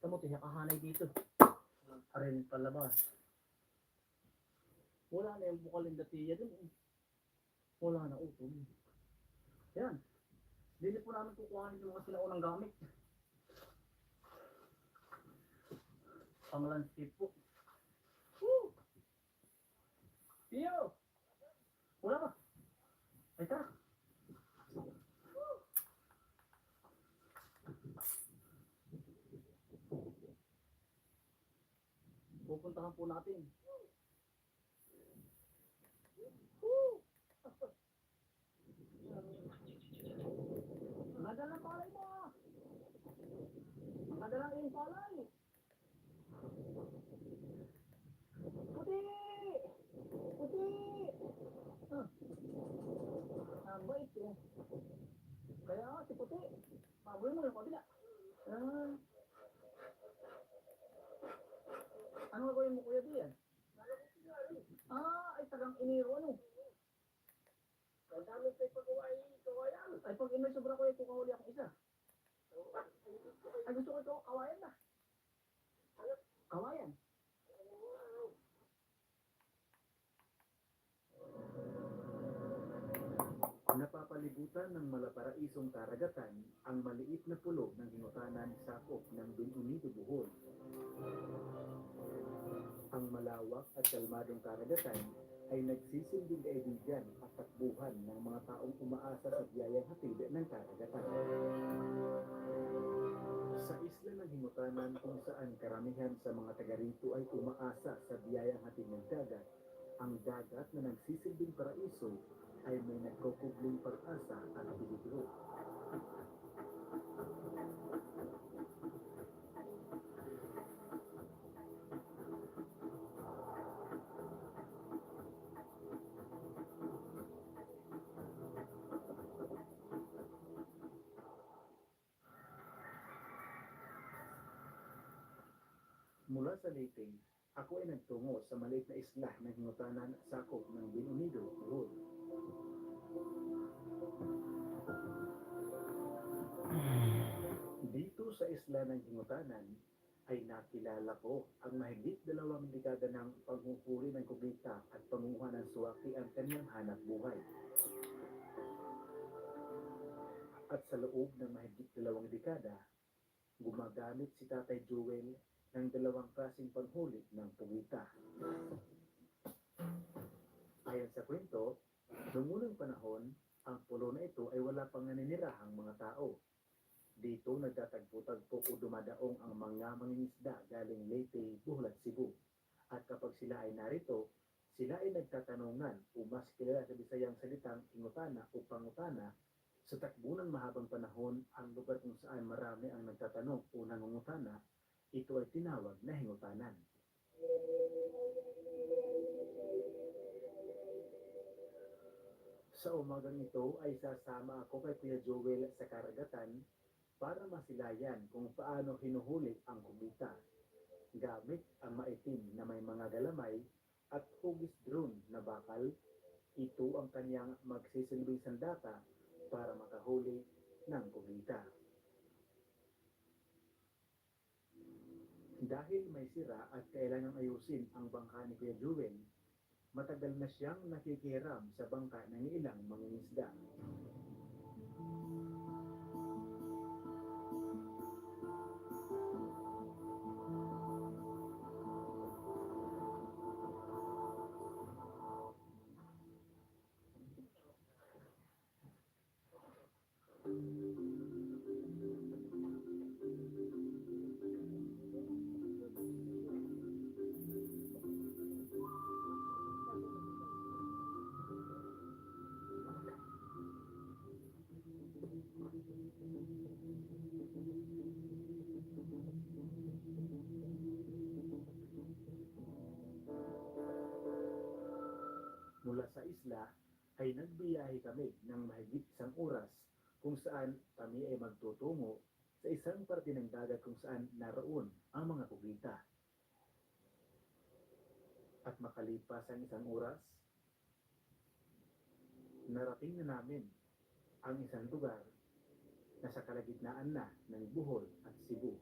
Tamo, tinakahanay dito. Arin palabas. Wala na yung bukal ng datiya dun. Wala na utol. Yan. Dili po namin kukuhanin yung mga sinaunang gamit. Pang landscape po. Woo! Iyo! Wala ba? Ay tara. Pupuntahan po natin. Woo! Madala palay mo ah! Madala yung palay! Puti! Puti! Ah, ang bait eh. Kaya si Puti, mabuhay mo yung kabila. Ah, ano gagawin mo kuya diyan? Ay tagang iniro ano? Ang dami tayo pag-uway, kawayan. Ay pag may sobra ko, kukahuli akong isa. Ay gusto ko ito, kawayan na. Kawayan. Napapalibutan ng malaparaisong karagatan ang maliit na pulo ng hingutanan sakop ng Binunido Bohol. Ang malawak at kalmadong karagatan ay nagsisilbing kaibigan at takbuhan ng mga taong umaasa sa biyayang hatid ng karagatan. Sa isla ng hingutanan kung saan karamihan sa mga taga rito ay umaasa sa biyayang hatid ng dagat, ang dagat na nagsisilbing paraiso ay may nagkukubling pag-asa at peligro. Mula sa Leyte, ako ay nagtungo sa maliit na isla ng hingutanan sakop ng Binunido, Bohol. Dito sa isla ng hingutanan ay nakilala ko ang mahigit 2 dekada ng paghuhuli ng kubita at panguha ng suwaki ang kanyang hanap buhay. At sa loob ng mahigit 2 dekada, gumagamit si Tatay Joel ng 2 klaseng panghuli ng pugita. Ayon sa kwento, noong unang panahon, ang pulo na ito ay wala pang naninirahang mga tao. Dito nagtatagpo-tagpo o dumadaong ang mga mangingisda galing Leyte, Bohol at Cebu. At kapag sila ay narito, sila ay nagtatanungan o mas kilala sa Bisayang salitang ingutana o pangutana. Sa takbo ng mahabang panahon, ang lugar kung saan marami ang nagtatanong o nangungutana, ito ay tinawag na hingutanan. Sa umagang ito ay sasama ako kay Kuya Joel sa karagatan para masilayan kung paano hinuhuli ang kubita. Gamit ang maitim na may mga galamay at hugis drone na bakal, ito ang kanyang magsisilbing sandata para makahuli ng kubita. Dahil may sira at kailangang ayusin ang bangka ni Kuya Joel, matagal na siyang nakikihiram sa bangka ng ilang mangingisda. Mula sa isla ay nagbiyahe kami ng mahigit 1 oras kung saan kami ay magtutungo sa isang parte ng dagat kung saan naroon ang mga kubita. At makalipas ang 1 oras, narating na namin ang isang lugar na sa kalagitnaan na ng Bohol at Cebu.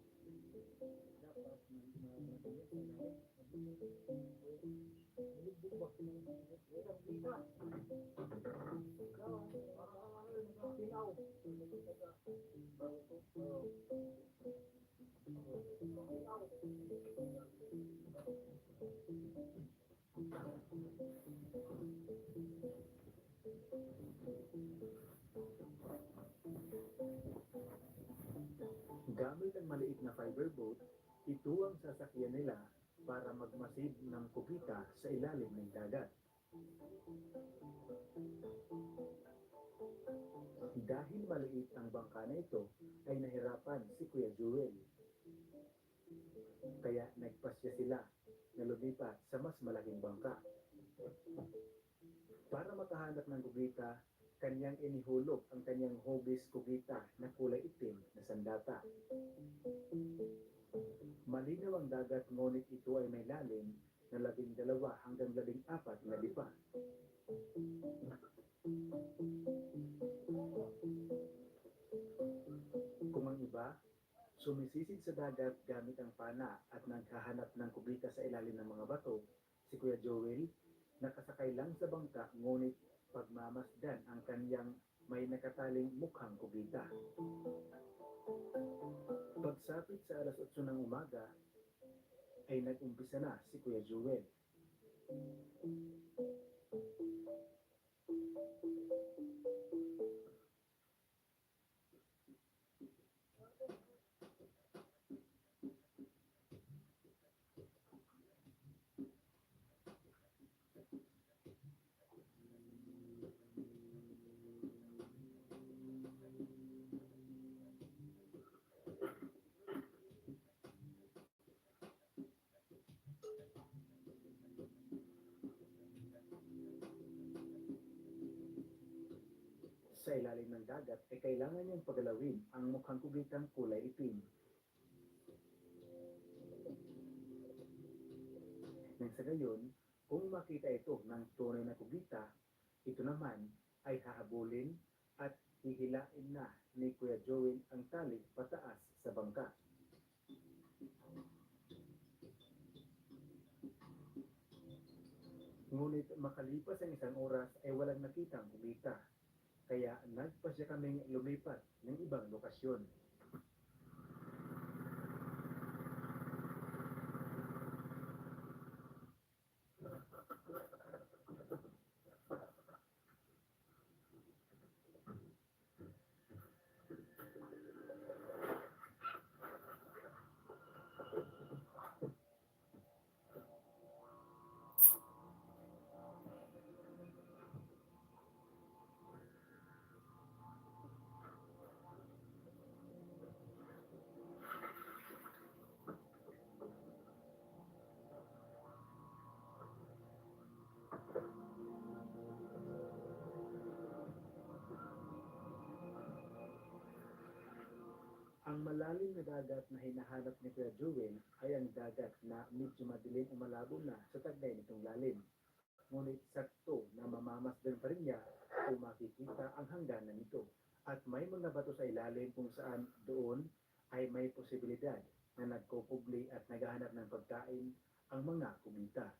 maliit na fiber boat, ito ang sasakyan nila para magmasid ng kubita sa ilalim ng dagat. Dahil maliit ang bangka na ito, ay nahirapan si Kuya Jewel. Kaya nagpasya sila na lumipat sa mas malaking bangka. Para makahanap ng kubita, kanyang inihulog ang kanyang hobis kubita na kulay itim na sandata. Malinaw ang dagat, ngunit ito ay may lalim na 12 hanggang 14 na lipa. Kung ang iba, sumisisid sa dagat gamit ang pana at naghahanap ng kubita sa ilalim ng mga bato, si Kuya Joel nakasakay lang sa bangka, ngunit pagmamasdan ang kanyang may nakataling mukhang kubita. Pagsapit sa alas 8 ng umaga, ay nag-umpisa na si Kuya Joel. Sa ilalim ng dagat ay kailangan niyang pagalawin ang mukhang kubitang kulay itim. Nang sa gayon, kung makita ito ng tunay na kubita, ito naman ay hahabulin at hihilain na ni Kuya Joel ang tali pataas sa bangka. Ngunit makalipas ang isang oras ay walang nakitang kubita. Kaya nagpasya kaming lumipat ng ibang lokasyon. Ang malalim na dagat na hinahanap ni Kuya Joel ay ang dagat na medyo madilim o malabo na sa taglay nitong lalim. Ngunit sakto na mamamasdan pa rin niya kung makikita ang hangganan nito. At may mga bato sa ilalim kung saan doon ay may posibilidad na nagkukubli at naghahanap ng pagkain ang mga kubita.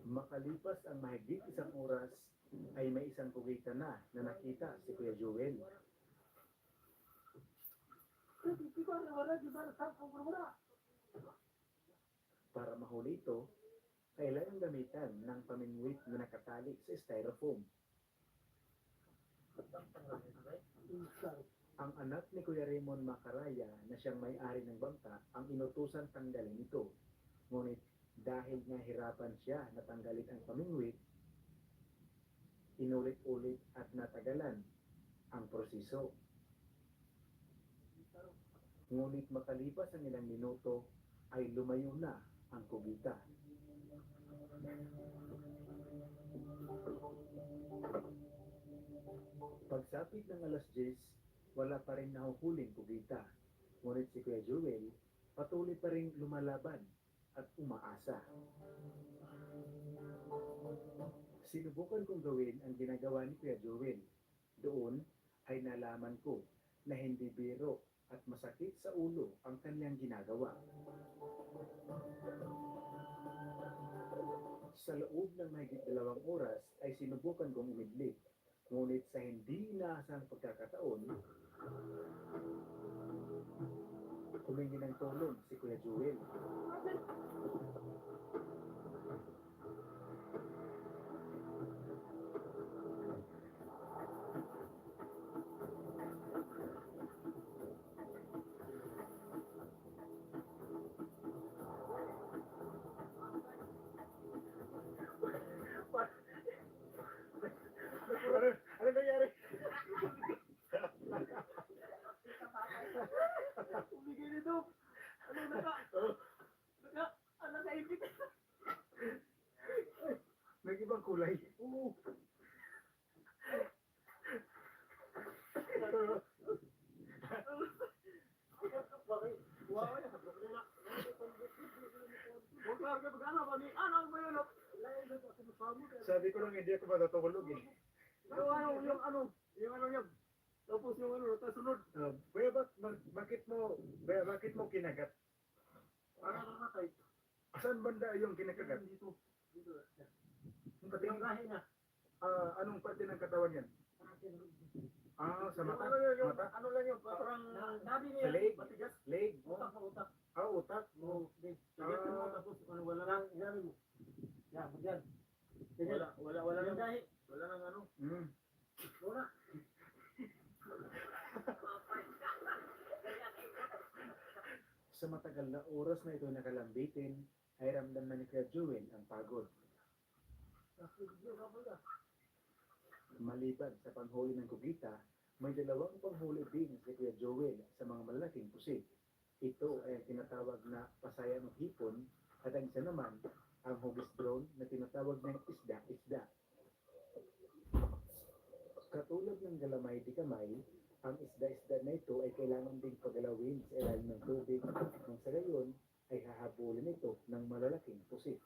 Makalipas ang mahigit isang oras, ay may isang kubita na nakita si Kuya Joel. Para mahuli ito, kailangan gamitan ng pamingwit na nakatali sa styrofoam. Ang anak ni Kuya Raymond Macaraya na siyang may-ari ng bangka ang inutusan tanggalin ito. Ngunit dahil nahirapan siya na tanggalin ang pamingwit, inulit-ulit at natagalan ang proseso. Ngunit makalipas ang ilang minuto ay lumayo na ang kubita. Pagsapit ng alas 10, wala pa rin nahuhuling kubita. Ngunit si Kuya Joel patuloy pa rin lumalaban at umaasa. Sinubukan kong gawin ang ginagawa ni Kuya Joel. Doon ay nalaman ko na hindi biro at masakit sa ulo ang kanyang ginagawa. Sa loob ng mahigit 2 oras ay sinubukan kong umidlip. Ngunit sa hindi inaasang pagkakataon, humingi ng tulong si Kuya Joel. lang, hindi ako matutulog eh. Pero yung ano niya, tapos yung ano, natasunod. Kuya, bakit mo kinagat? Para mamatay. Saan banda yung kinakagat? Dito. Pati, Yung gahe niya. anong parte ng katawan yan? Sa mata? Mata? Ano lang yun, parang nabi Sa niya, leg? patigas. Leg? Utak. Utak? Tigasin mo, tapos ano, wala nang, ilalim mo. Yan. Wala nang gahe. Wala nang ano. Wala. Sa matagal na oras na ito nakalambitin, ay ramdam na ni Kuya Jewel ang pagod. Maliban sa panghuli ng kugita, may dalawang panghuli din si Kuya Joel sa mga malalaking pusit. Ito ay ang tinatawag na pasaya ng hipon at ang isa naman ang hugis drone na tinatawag ng isda-isda. Katulad ng galamay di kamay, ang isda-isda na ito ay kailangan ding pagalawin sa ilalim ng tubig nang sa gayon ay hahabulin ito ng malalaking pusit.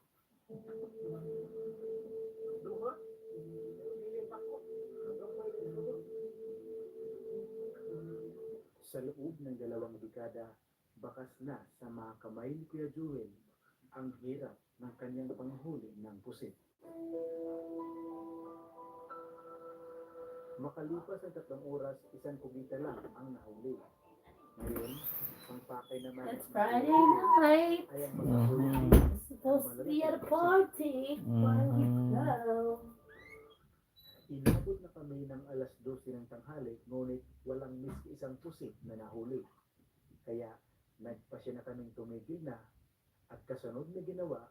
Sa loob ng 2 dekada, bakas na sa mga kamay ni Kuya Jewel ang hirap ng kanyang panghuli ng pusit. Makalipas ang 3 oras, 1 kubita lang ang nahuli. Ngayon, ang pakay naman It's Friday night. ay ang mga huli It's supposed to be at a party. Why don't we go? Inabot na kami ng alas 12 ng tanghali, ngunit walang miski isang pusit na nahuli. Kaya nagpasya na kaming tumigil na at kasunod na ginawa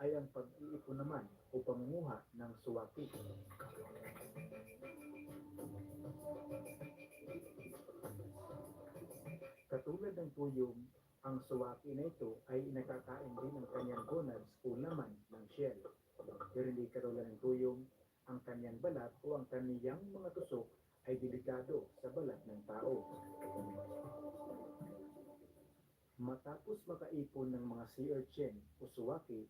ay ang pag-iipon naman o pamunguha ng suwaki. Katulad ng tuyong, ang suwaki na ito ay nakakain din ng kanyang gonads o laman ng shell. Pero hindi katulad ng tuyong, ang kanyang balat o ang kaniyang mga tusok ay delikado sa balat ng tao. Matapos makaipon ng mga sea urchin o suwaki,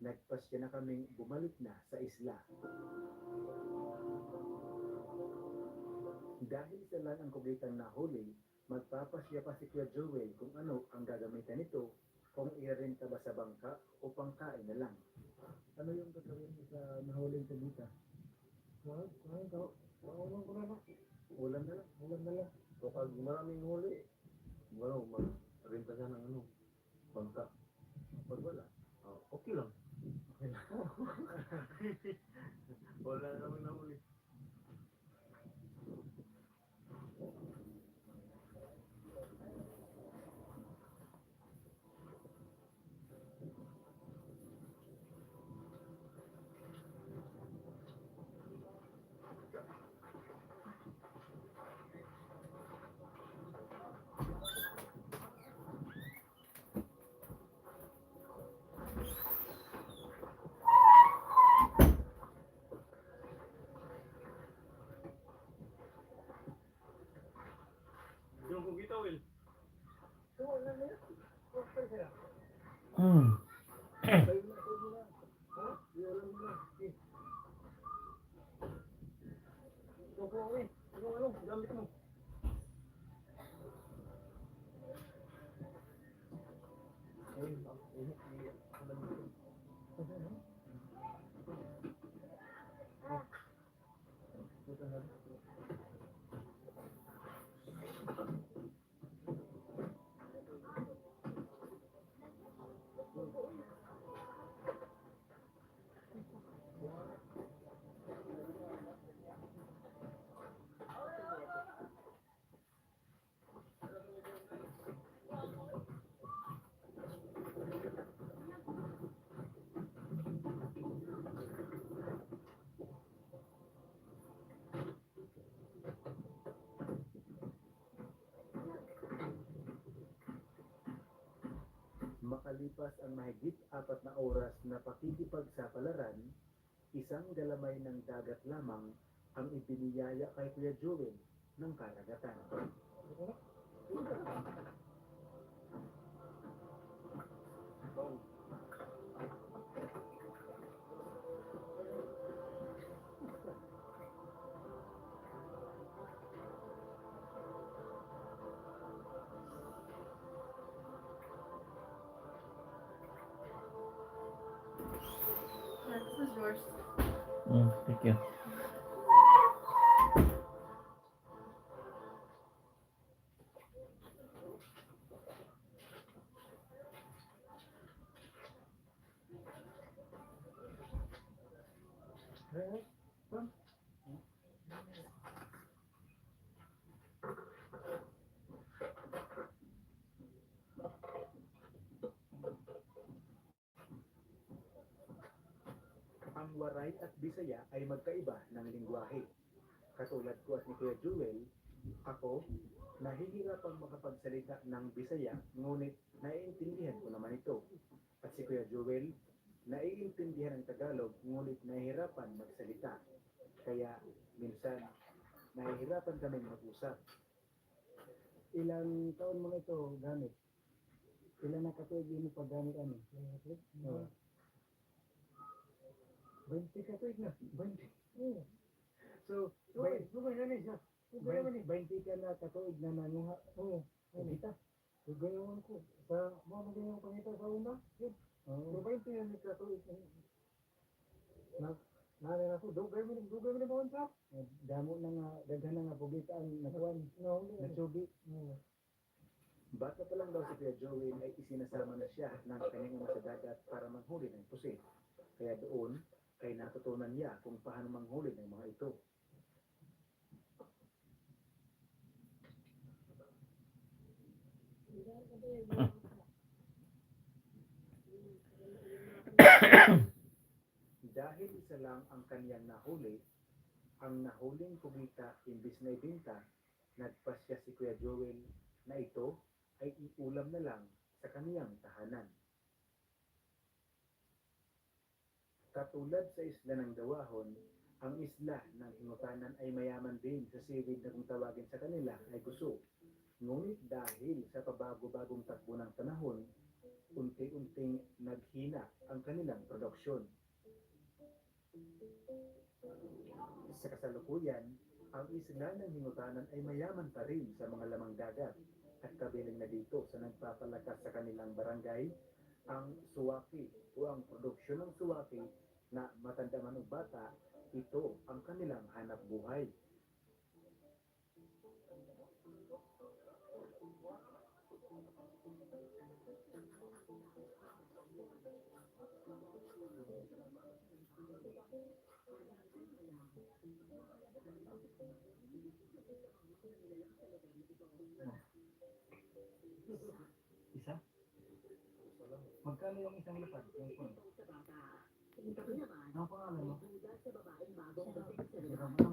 nagpasya na kaming bumalik na sa isla. Dahil isa lang ang kugitang nahuli, magpapasya pa si Kuya Joel kung ano ang gagamitan nito, kung irinta ba sa bangka o pangkain na lang. Ano yung gagawin mo sa nahuling kugita? Ulam na lang. So, pag maraming huli, mag-renta siya ng ano, bangka. Pag wala, okay lang. Wala naman nahuli. Yung kugita, Will. Gamit mo. Makalipas ang mahigit 4 na oras na pakikipagsapalaran, isang galamay ng dagat lamang ang ibiniyaya kay Kuya Joel ng karagatan. yours. Thank you. Ang Waray at Bisaya ay magkaiba ng lingwahe. Katulad ko at ni Kuya Jewel, ako, nahihirapang makapagsalita ng Bisaya, ngunit naiintindihan ko naman ito. At si Kuya Jewel, naiintindihan ang Tagalog, ngunit nahihirapan magsalita. Kaya, minsan, nahihirapan kami mag-usap. Ilang taon mo ito gamit? Ilan na katuig mo pag gamit ano? 20 katuig na. 20. So, Bay- 20 ka na katuig na nanguha. Kita. So, gayon ko. Sa mga ganyan pangita sa una. Yun. So, 20 yan katuig. Nari na ko. Dugay mo na ba sa? Damo na nga. Daghan na nga pugitaan. Nakuhan. Nagsugi. Bata pa lang daw si Kuya Joel ay isinasama na siya ng kanyang ama sa dagat para manghuli ng pusit. Kaya doon ay natutunan niya kung paano manghuli ng mga ito. Dahil isa lang ang kanyang nahuli, ang nahuling pugita imbis na ibinta, nagpasya si Kuya Joel na ito ay iulam na lang sa kaniyang tahanan. Katulad sa isla ng Dawahon, ang isla ng Hingutanan ay mayaman din sa seaweed na kung tawagin sa kanila ay guso. Ngunit dahil sa pabago-bagong takbo ng panahon, unti-unting naghina ang kanilang produksyon. Sa kasalukuyan, ang isla ng Hingutanan ay mayaman pa rin sa mga lamang dagat at kabilang na dito sa nagpapalakas sa kanilang barangay ang suwaki o ang produksyon ng suwaki na matanda man o bata, ito ang kanilang hanap buhay. Isa? Magkano yung isang lapad? Yung phone? Ang pangalan mo? Anong grade ka mo?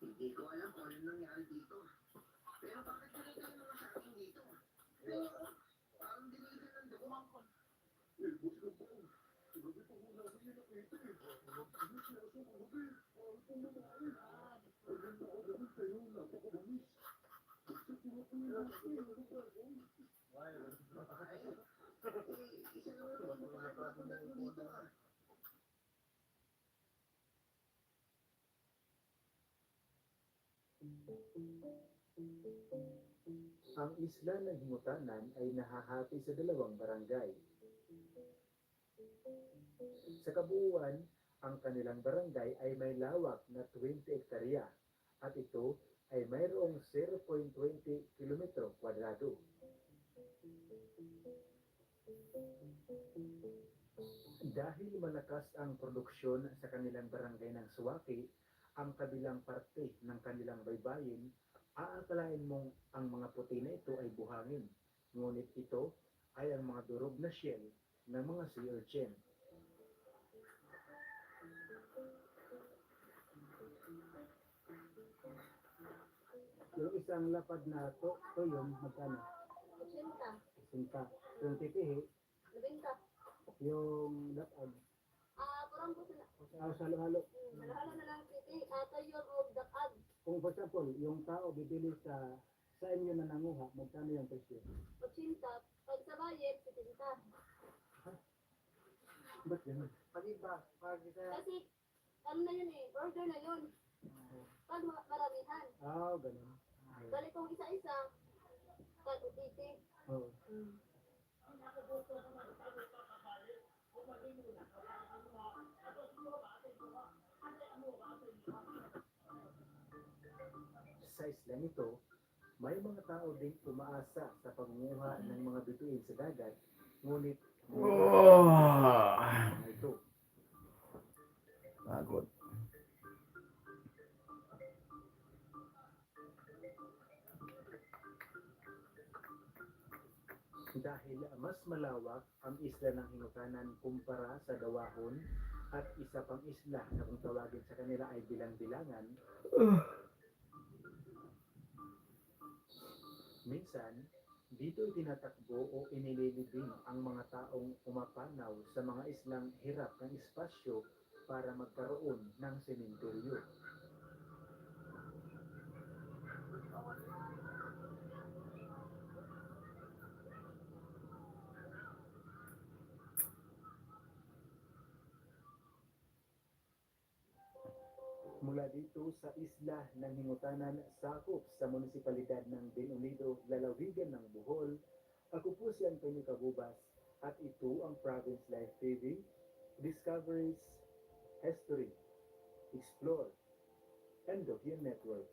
Hindi ko alam kung ano nangyari dito. Pero bakit ganito yung mga sa akin dito? Pero parang dinigil ng dukuhan ko. Ang isla ng Hingutanan ay nahahati sa dalawang barangay. Sa kabuuan, ang kanilang barangay ay may lawak na 20 hektarya at ito ay mayroong 0.20 kilometro kwadrado. Dahil malakas ang produksyon sa kanilang barangay ng suwaki, ang kabilang parte ng kanilang baybayin, aakalain mong ang mga puti na ito ay buhangin. Ngunit ito ay ang mga durog na shell ng mga sea urchin. Yung isang lapad na toyon, magkano? 80. Sinta. Yung titihi, 90. yung lapad, Parang po sila. sa halo-halo. Halo-halo na lang titi. Tayo o dakad. Kung for example, yung tao bibili sa inyo na nanguha, magkano yung presyo? 80. Pag sa bayet, 70. Ba't ganun? Kasi, ano na yun eh, order na yun. Pag maramihan. Ganun. Bali kung isa-isa, pag 80. Oo. Sa islang ito, may mga tao ding umaasa sa pangunguha ng mga bituin sa dagat, ngunit mga ito. Pagod. Dahil mas malawak ang isla ng Hingukanan kumpara sa Dawahon at isa pang isla na kung tawagin sa kanila ay bilang-bilangan, minsan, dito tinatakbo o inililibing ang mga taong umapanaw sa mga islang hirap ng espasyo para magkaroon ng sementeryo. Mula dito sa isla ng Hingutanan, sakop sa munisipalidad ng Benunido, lalawigan ng Bohol, ako po si Antonio Cabubas at ito ang Province Life TV, Discoveries, History, Explore, and Document Network.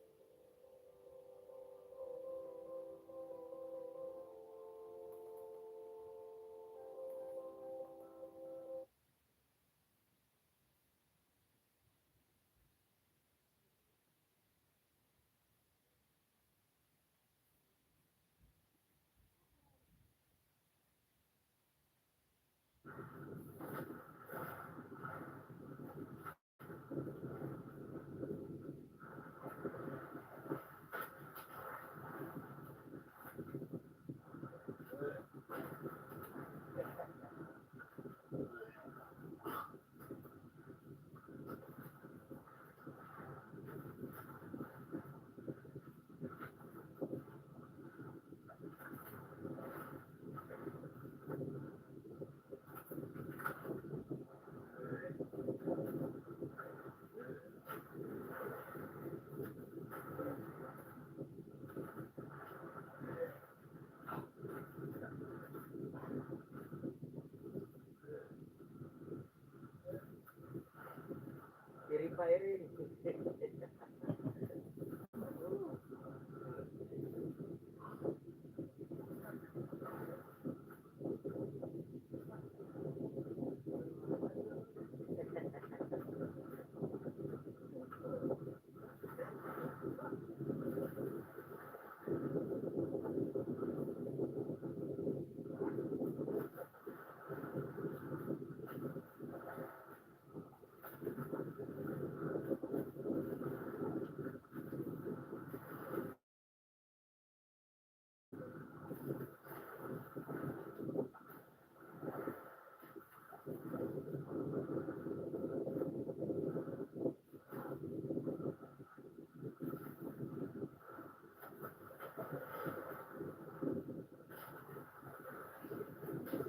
Iring pa iring.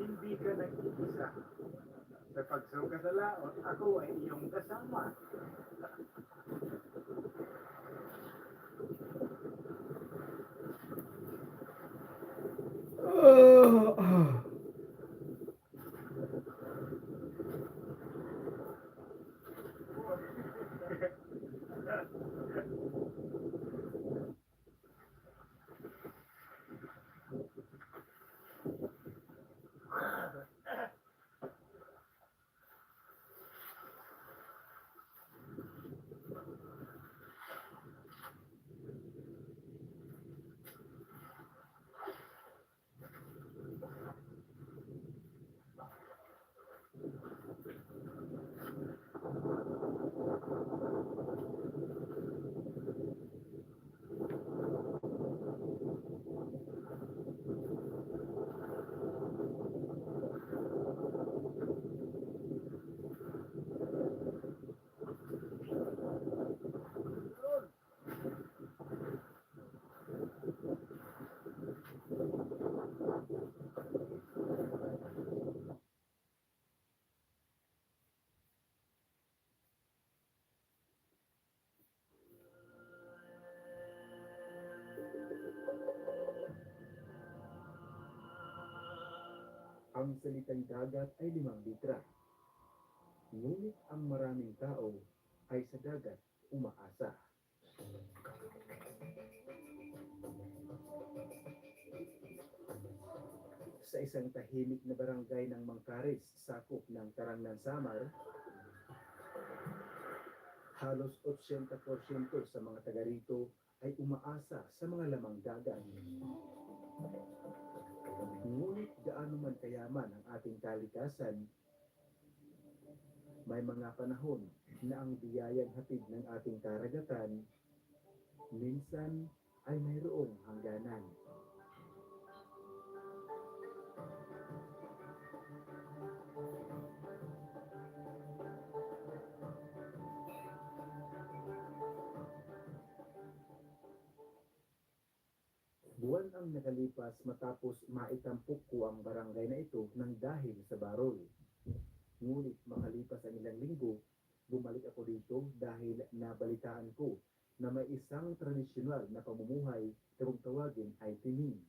Hindi ka nag-iisa. Sa pagsuka sa laot, ako ay iyong kasama. Ang salitang dagat ay 5 litra. Ngunit ang maraming tao ay sa dagat umaasa. Sa isang tahimik na barangay ng Mangkaris, sakop ng Tarangnan Samar, halos 80% sa mga taga rito ay umaasa sa mga lamang dagat. Ngunit gaano man kayaman ang ating kalikasan, may mga panahon na ang biyayang hatid ng ating karagatan minsan ay mayroong hangganan. Buwan ang nakalipas matapos maitampok ko ang barangay na ito ng dahil sa barol. Ngunit makalipas ang ilang linggo, bumalik ako dito dahil nabalitaan ko na may isang tradisyonal na pamumuhay na kung tawagin ay tining.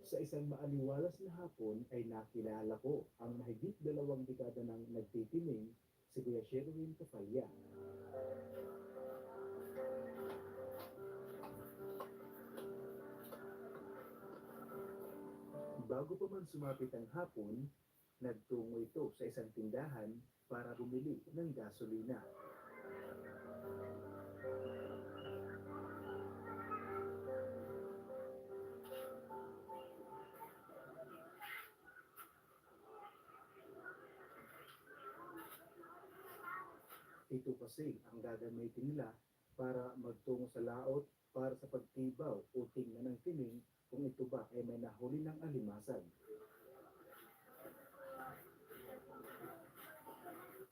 Sa isang maaliwalas na hapon ay nakilala ko ang mahigit 2 dekada nang nagtitining si Kuya Sherwin Capalla. Bago pa man sumapit ang hapon, nagtungo ito sa isang tindahan para bumili ng gasolina. Ito kasi ang gagamitin nila para magtungo sa laot para sa pagtibaw o tingnan ng tining kung ito ba ay may nahuli ng alimasag.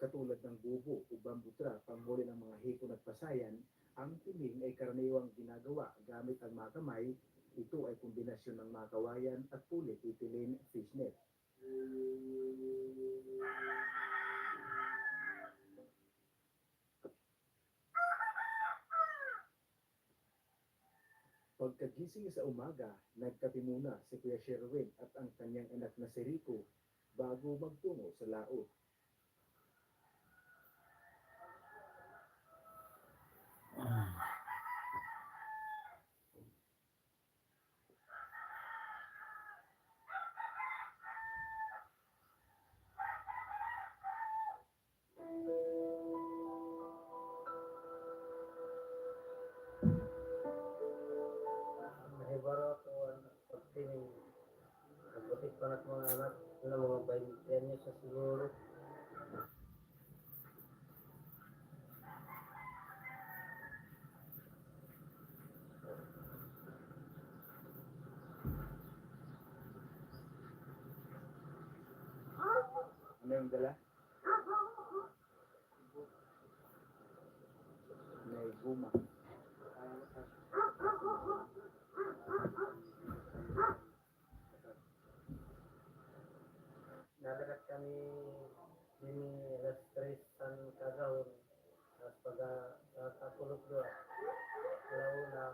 Katulad ng bubo o bambutra panghuli ng mga hipon at pasayan, ang tining ay karaniwang ginagawa gamit ang mga kamay. Ito ay kombinasyon ng mga kawayan at polyethylene fishnet. Pagkagising sa umaga, nagkape muna si Kuya Sherwin at ang kanyang anak na si Rico bago magtungo sa laot. Nahibaro ako ang pagtining. Nagbutik pa na mga anak na mga 20 anyos sa siguro. Ano yung dala? May guma. Nadagat kami din alas 3 san kagahon. Tapos pagkatulog doon, alauna,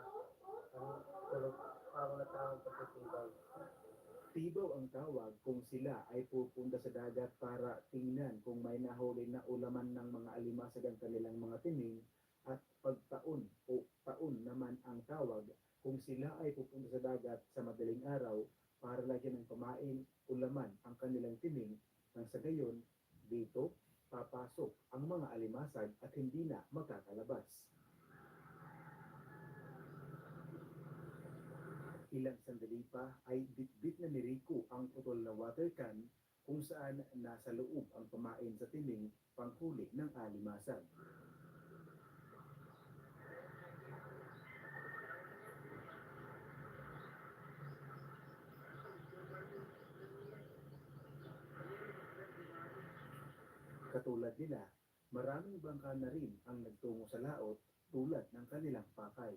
ang tulog ako na taong pagkatibay. Tibaw ang tawag kung sila ay pupunta sa dagat para tingnan kung may nahuli na ulaman ng mga alimasag ang kanilang mga tining, at pagtaon o taon naman ang tawag kung sila ay pupunta sa dagat sa madaling araw para lagyan ng pamain o laman ang kanilang tining, nang sa gayon dito papasok ang mga alimasag at hindi na makakalabas. Ilang sandali pa ay bitbit na ni Rico ang putol na water can kung saan nasa loob ang pamain sa timing panghuli ng alimasag. Katulad nila, maraming bangka na rin ang nagtungo sa laot tulad ng kanilang pakay.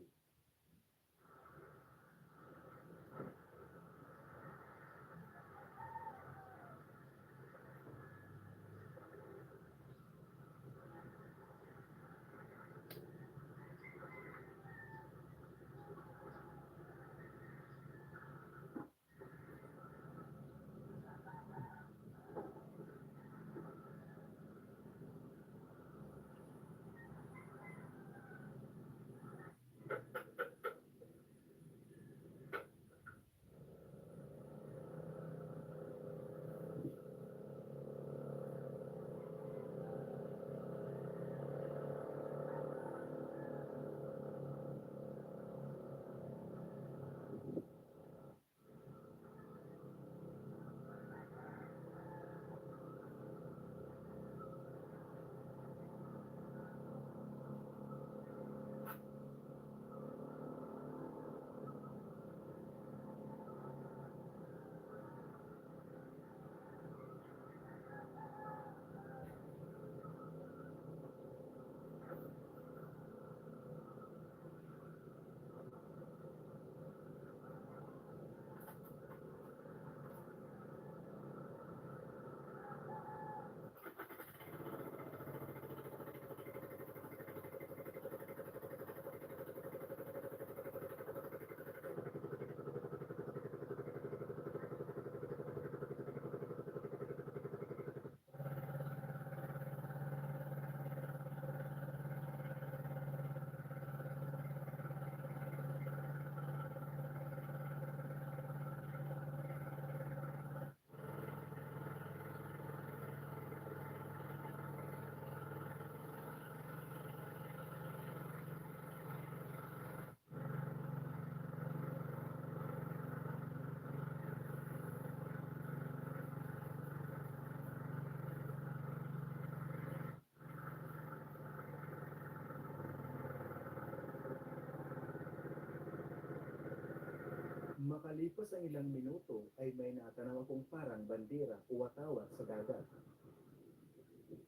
Makalipas ang ilang minuto ay may natanaw akong parang bandera o watawat sa dagat.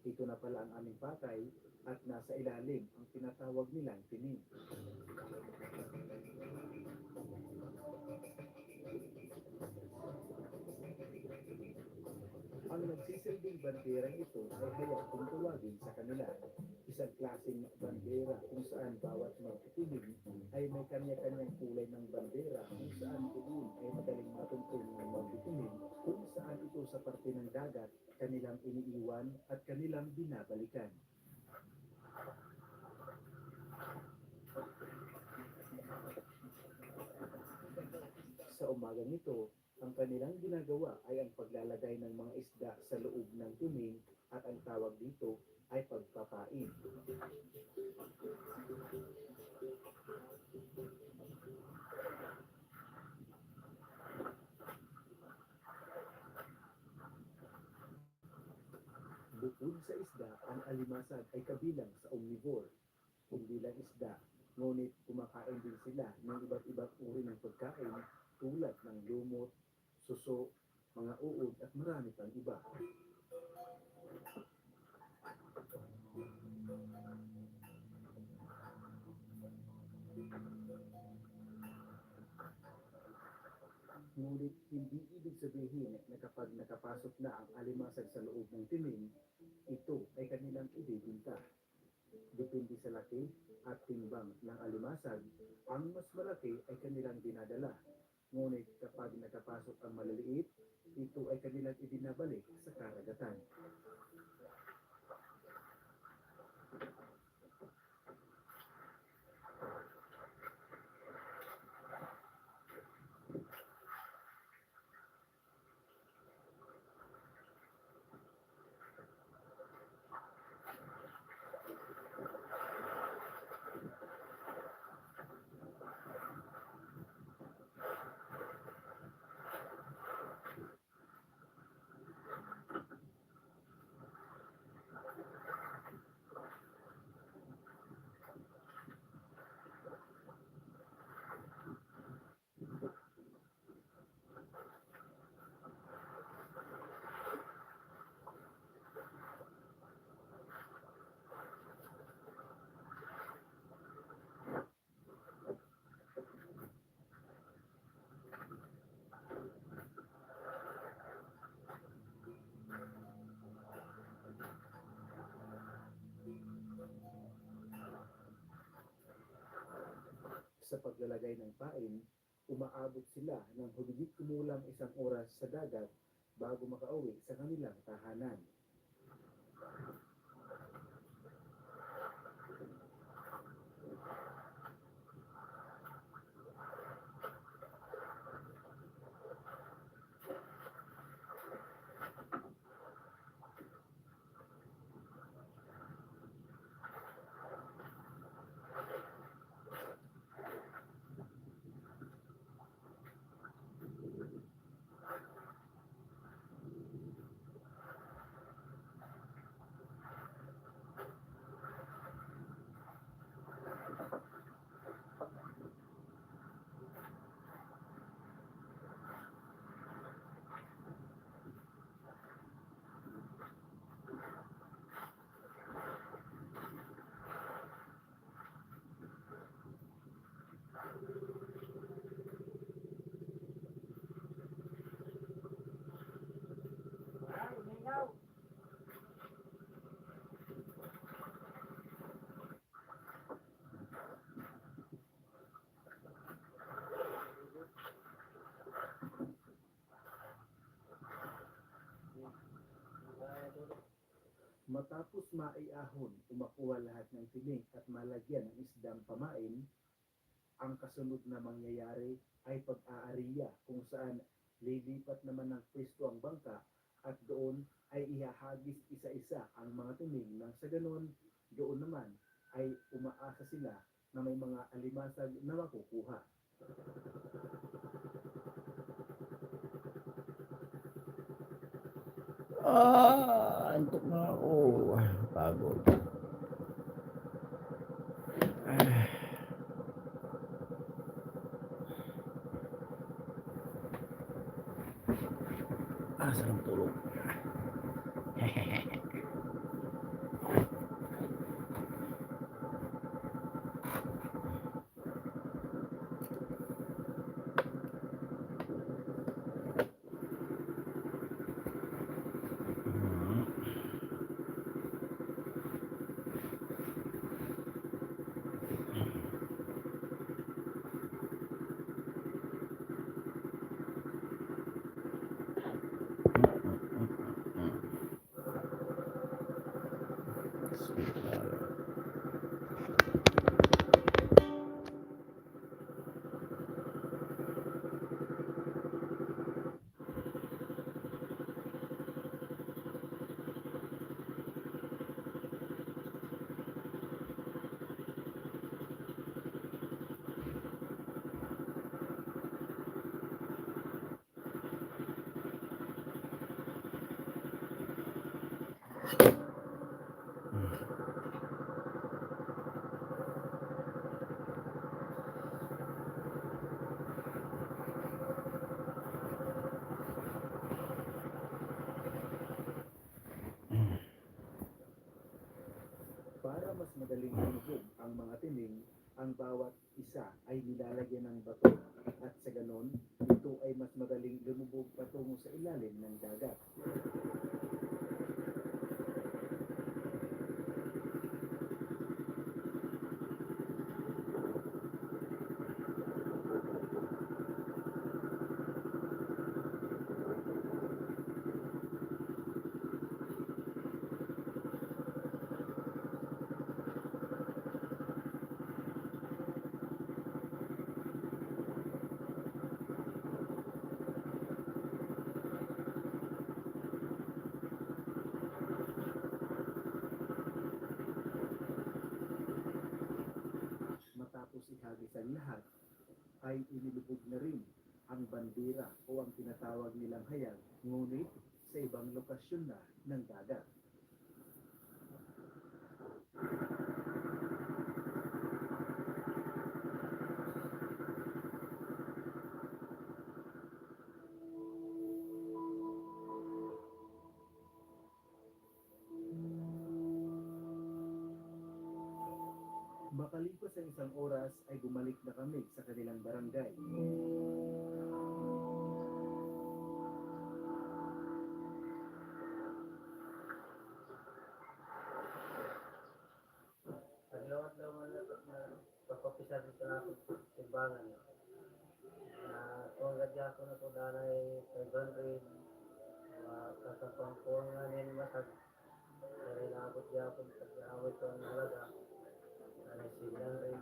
Ito na pala ang aming patay at nasa ilalim ang tinatawag nilang tining. Ang nagsisilbing banderang ito ay hayag kung tawagin sa kanila. Isang klaseng bandera kung saan bawat magtitingin ay may kanya-kanyang kulay ng bandera kung saan doon ay madaling matungkol ng magtitingin kung saan ito sa parte ng dagat kanilang iniiwan at kanilang binabalikan. Sa umagang ito, ang kanilang ginagawa ay ang paglalagay ng mga isda sa loob ng tuming at ang tawag dito ay pagpapain. Bukod sa isda, ang alimasag ay kabilang sa omnivore. Hindi lang isda, ngunit kumakain din sila ng iba't ibang uri ng pagkain tulad ng lumot, suso, mga uod at marami pang iba. Ngunit hindi ibig sabihin na kapag nakapasok na ang alimasag sa loob ng timing, ito ay kanilang ibibinta. Depende sa laki at timbang ng alimasag, ang mas malaki ay kanilang dinadala. Ngunit kapag nakapasok ang maliliit, ito ay kanilang ibinabalik sa karagatan. sa paglalagay ng pain, umaabot sila ng humigit kumulang 1 oras sa dagat bago makauwi sa kanilang tahanan. Matapos maiahon o makuha lahat ng tinik at malagyan ng isdang pamain, ang kasunod na mangyayari ay pag-aariya kung saan lilipat naman ng pwesto ang bangka at doon ay ihahagis isa-isa ang mga tinig nang sa ganon doon naman ay umaasa sila na may mga alimasag na makukuha. Antok na ako. Pagod. Sarap tulog. Para mas madaling lumubog ang mga tining, ang bawat isa ay nilalagyan ng bato at sa ganon, ito ay mas madaling lumubog patungo sa ilalim ng dagat. Matapos ihagis ang lahat, ay inilubog na rin ang bandera o ang tinatawag nilang hayag, ngunit sa ibang lokasyon na ng dagat. Makalipas ang 1 oras ay bumalik na kami sa kanilang barangay. Paglawat lang na papapisado sa ako. tubangan. Kung gadya ko na po danay 500, kasapang po nga nin matag, dahil naabot yapon, pag-aawit ko ang halaga, danay 600.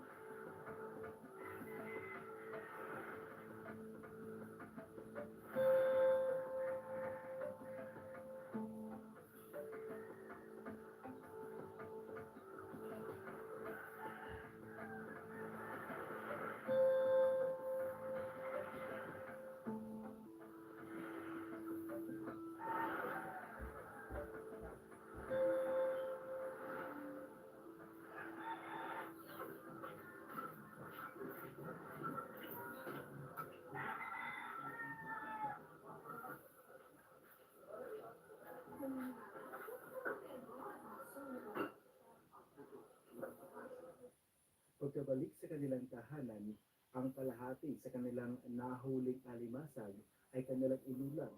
Pagkabalik sa kanilang tahanan, ang kalahati sa kanilang nahuling alimasag ay kanilang inulang.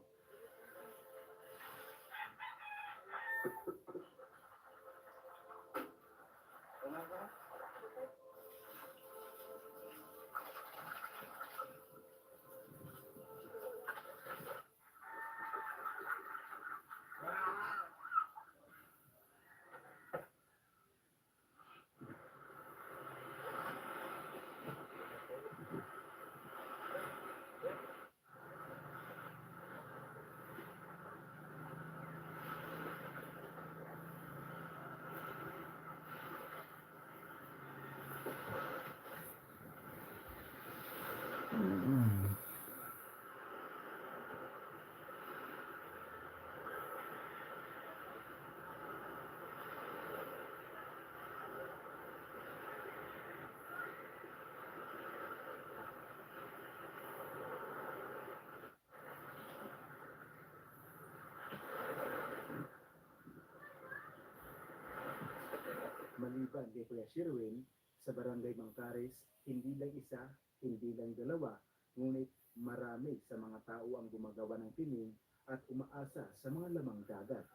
Maliban kay Kuya Sherwin, sa Barangay Mangkares, hindi lang isa, hindi lang dalawa, ngunit marami sa mga tao ang gumagawa ng pining at umaasa sa mga lamang dagat.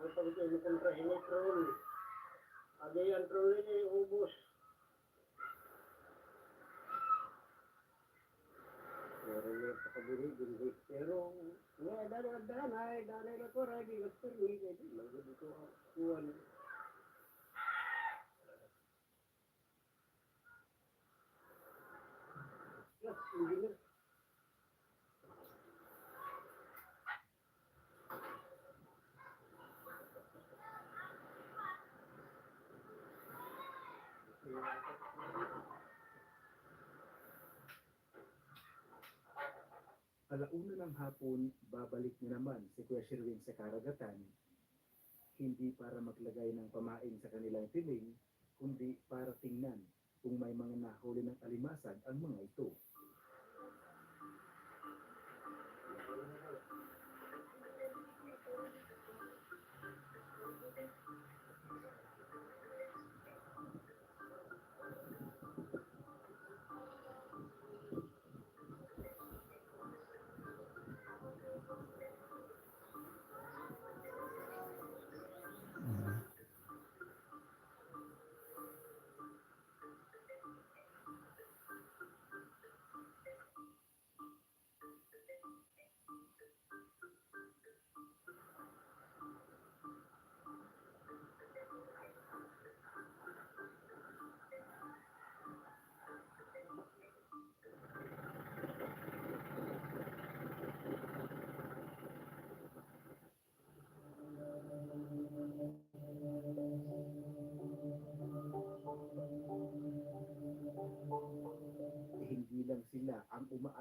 Ang pag-ino kontra hinitrol, agayan trol ini ubos. Pero yung pakaburi-buri. Pero, nga, danay na ko, ragi, nagpirmi, hindi lang dito kuwan. Yes, engineer. Alauna ng hapon, babalik na naman si Kuya Sherwin sa karagatan, hindi para maglagay ng pamain sa kanilang piling, kundi para tingnan kung may mga nahuli ng alimasag ang mga ito.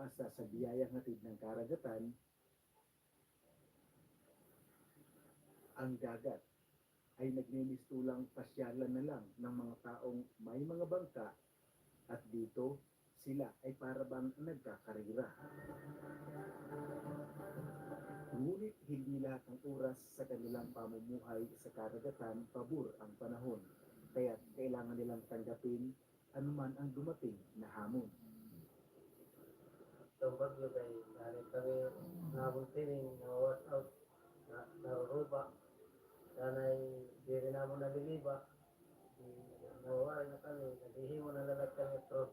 umaasa sa biyayang hatid ng karagatan, ang dagat ay nagninistulang pasyalan na lang ng mga taong may mga bangka at dito sila ay parabang nagkakarira. Ngunit hindi lahat ng oras sa kanilang pamumuhay sa karagatan pabor ang panahon, kaya kailangan nilang tanggapin anuman ang dumating na hamon. Itong bagyo kay galing kami nabuntining, na-wash out, naruruba. Sana'y di rin naman naliliba. Nawawari na kami, naghihimo na lalag kami truck.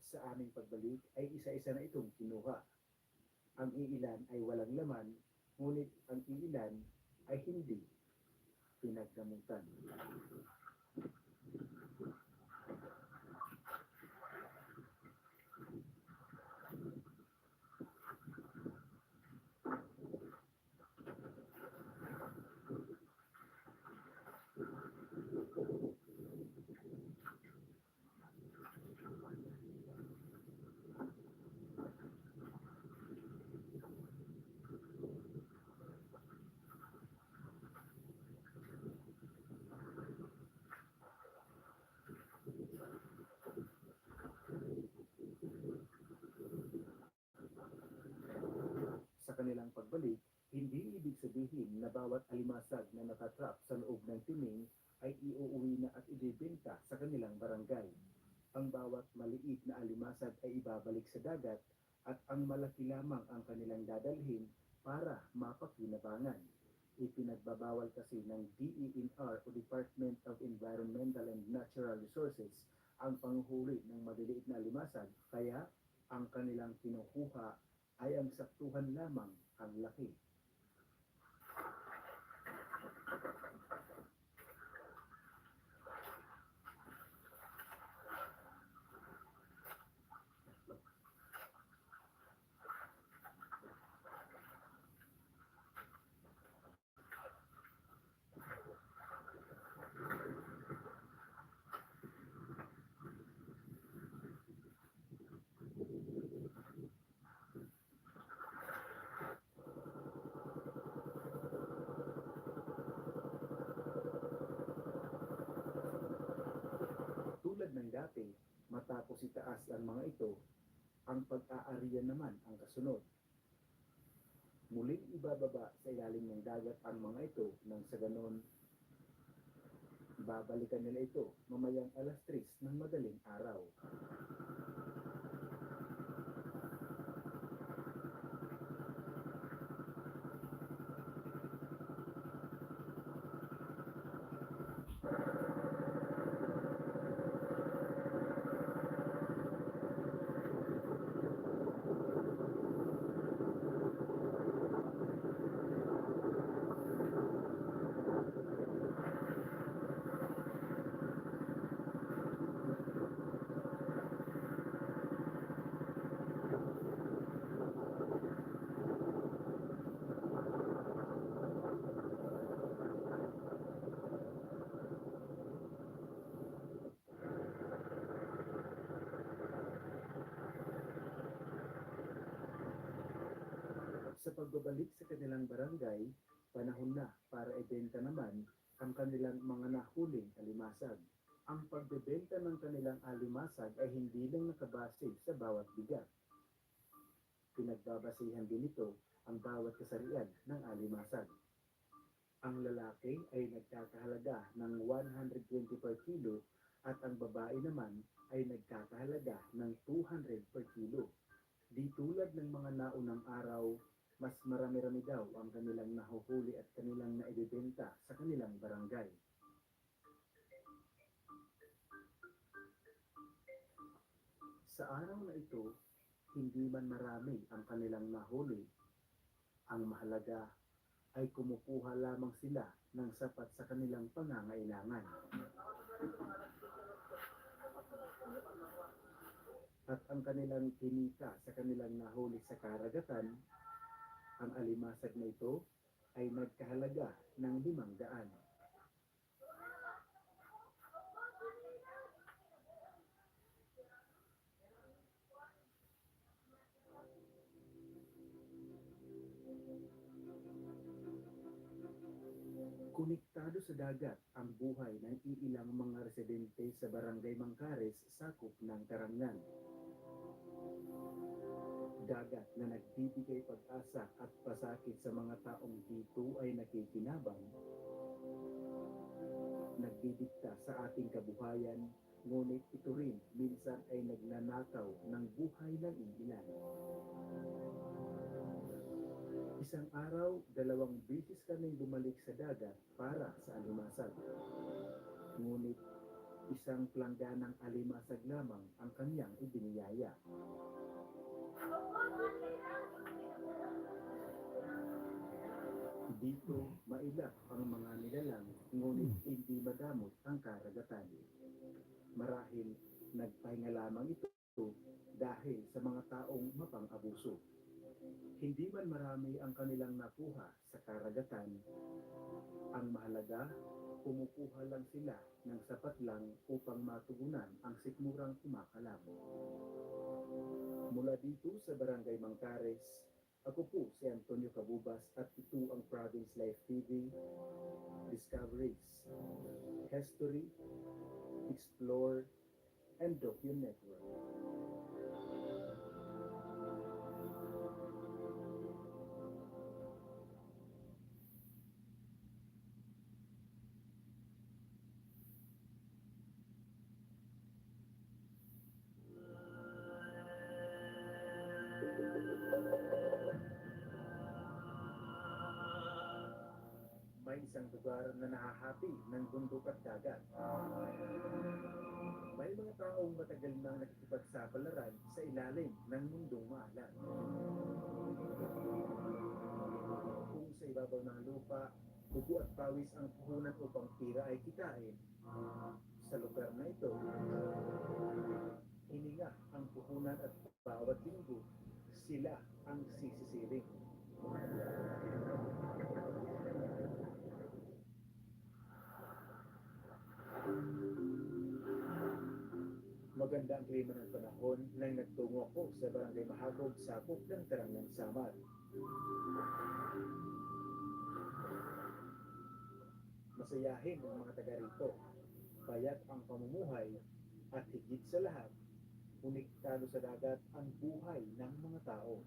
Sa aming pagbalik ay isa-isa na itong kinuha. Ang iilan ay walang laman, ngunit ang iilan ay hindi pinagdamutan. Sa kanilang pagbalik, hindi ibig sabihin na bawat alimasag na natatrap sa loob ng timing ay iuuwi na at ibibenta sa kanilang barangay. Ang bawat maliit na alimasag ay ibabalik sa dagat at ang malaki lamang ang kanilang dadalhin para mapakinabangan. Ipinagbabawal kasi ng DENR o Department of Environmental and Natural Resources ang panghuli ng maliliit na alimasag, kaya ang kanilang kinukuha ay ang saktuhan lamang ang laki. Tulad ng dati, matapos itaas ang mga ito, ang pag-aariyan naman ang kasunod. Muling ibababa sa ilalim ng dagat ang mga ito nang sa ganon, babalikan nila ito mamayang 3:00 ng madaling araw. Sa pagbabalik sa kanilang barangay, panahon na para ibenta naman ang kanilang mga nahuling alimasag. Ang pagbebenta ng kanilang alimasag ay hindi lang nakabase sa bawat bigat. Pinagbabasihan din ito ang bawat kasarian ng alimasag. Ang lalaki ay nagkakahalaga ng 120 per kilo at ang babae naman ay nagkakahalaga ng 200 per kilo. Di tulad ng mga naunang araw, mas marami-rami daw ang kanilang nahuhuli at kanilang naibibenta sa kanilang barangay. Sa araw na ito, hindi man marami ang kanilang nahuli. Ang mahalaga ay kumukuha lamang sila ng sapat sa kanilang pangangailangan. At ang kanilang kinita sa kanilang nahuli sa karagatan, ang alimasag na ito ay nagkahalaga ng 500. Konektado sa dagat ang buhay ng iilang mga residente sa Barangay Mangkares, sakop ng Karangan. Dagat na nagbibigay pag-asa at pasakit sa mga taong dito ay nakikinabang, nagbibigta sa ating kabuhayan, ngunit ito rin minsan ay nagnanakaw ng buhay ng iilan. Isang araw, 2 bisis kaming bumalik sa dagat para sa alimasag. Ngunit isang plangganang alimasag lamang ang kanyang ibiniyaya. Dito, mailap ang mga nilalang, ngunit hindi madamot ang karagatan. Marahil, nagpahinga lamang ito dahil sa mga taong mapang-abuso. Hindi man marami ang kanilang nakuha sa karagatan, ang mahalaga, kumukuha lang sila ng sapat lang upang matugunan ang sikmurang kumakalam. Mula dito sa Barangay Mangkares, ako po si Antonio Cabubas at ito ang Province Life TV, Discoveries, History, Explore, and Docu Network. May isang lugar na nahahati ng bundok at dagat. May mga taong matagal nang nakikipagsapalaran sa ilalim ng mundong maalat. Kung sa ibabaw ng lupa, dugo at pawis ang puhunan upang tira ay kitain, sa lugar na ito, hininga ang puhunan at bawat linggo, sila ang sisisiring. Maganda ang klima ng panahon nang nagtungo ako sa Barangay Mahagog, sakop ng Karangan, Samar. Masayahin ang mga taga rito, payat ang pamumuhay, at higit sa lahat, konektado sa dagat ang buhay ng mga tao.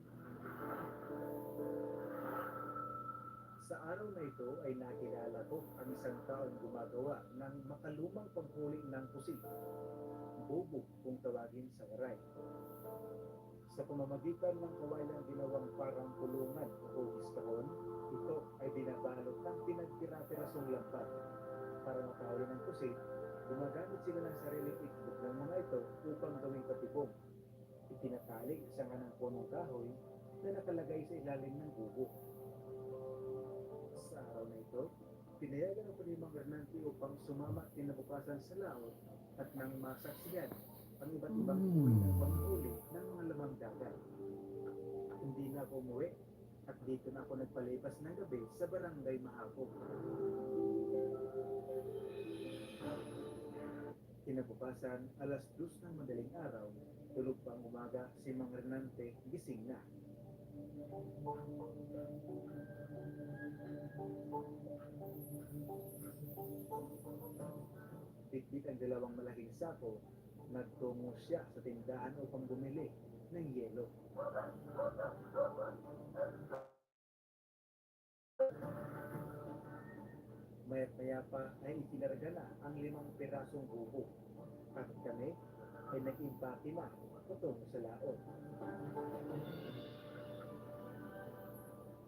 Sa araw na ito ay nakilala ko ang isang taong gumagawa ng makalumang panghuli ng pusit, bubog kung tawagin sa waray. Sa pamamagitan ng kawalang ginawang parang kulungan o iskahon, ito ay binabalot ng pinagtira-tirasong lambat. Para makahuli ng pusit, gumagamit sila ng sariling itlog ng mga ito upang gawing patibong. Itinatali sa ng punong kahoy na nakalagay sa ilalim ng bubog. Sa araw na ito, pinayagan ako ni Mang Hernante upang sumama kinabukasan sa laot at nang masaksiyan ang iba't ibang uri ng panghuli ng mga lamang dagat. Hindi na ako umuwi at dito na ako nagpalipas ng gabi sa Barangay Mahagog. Kinabukasan, 2:00 ng madaling araw, tulog pang umaga si Mang Hernante, gising na. Bitbit ang dalawang malaking sako, nagtungo siya sa tindahan upang bumili ng yelo. Maya't maya pa ay ikinarga na ang 5 pirasong bubo at kami ay nag-impake na patungo sa laot.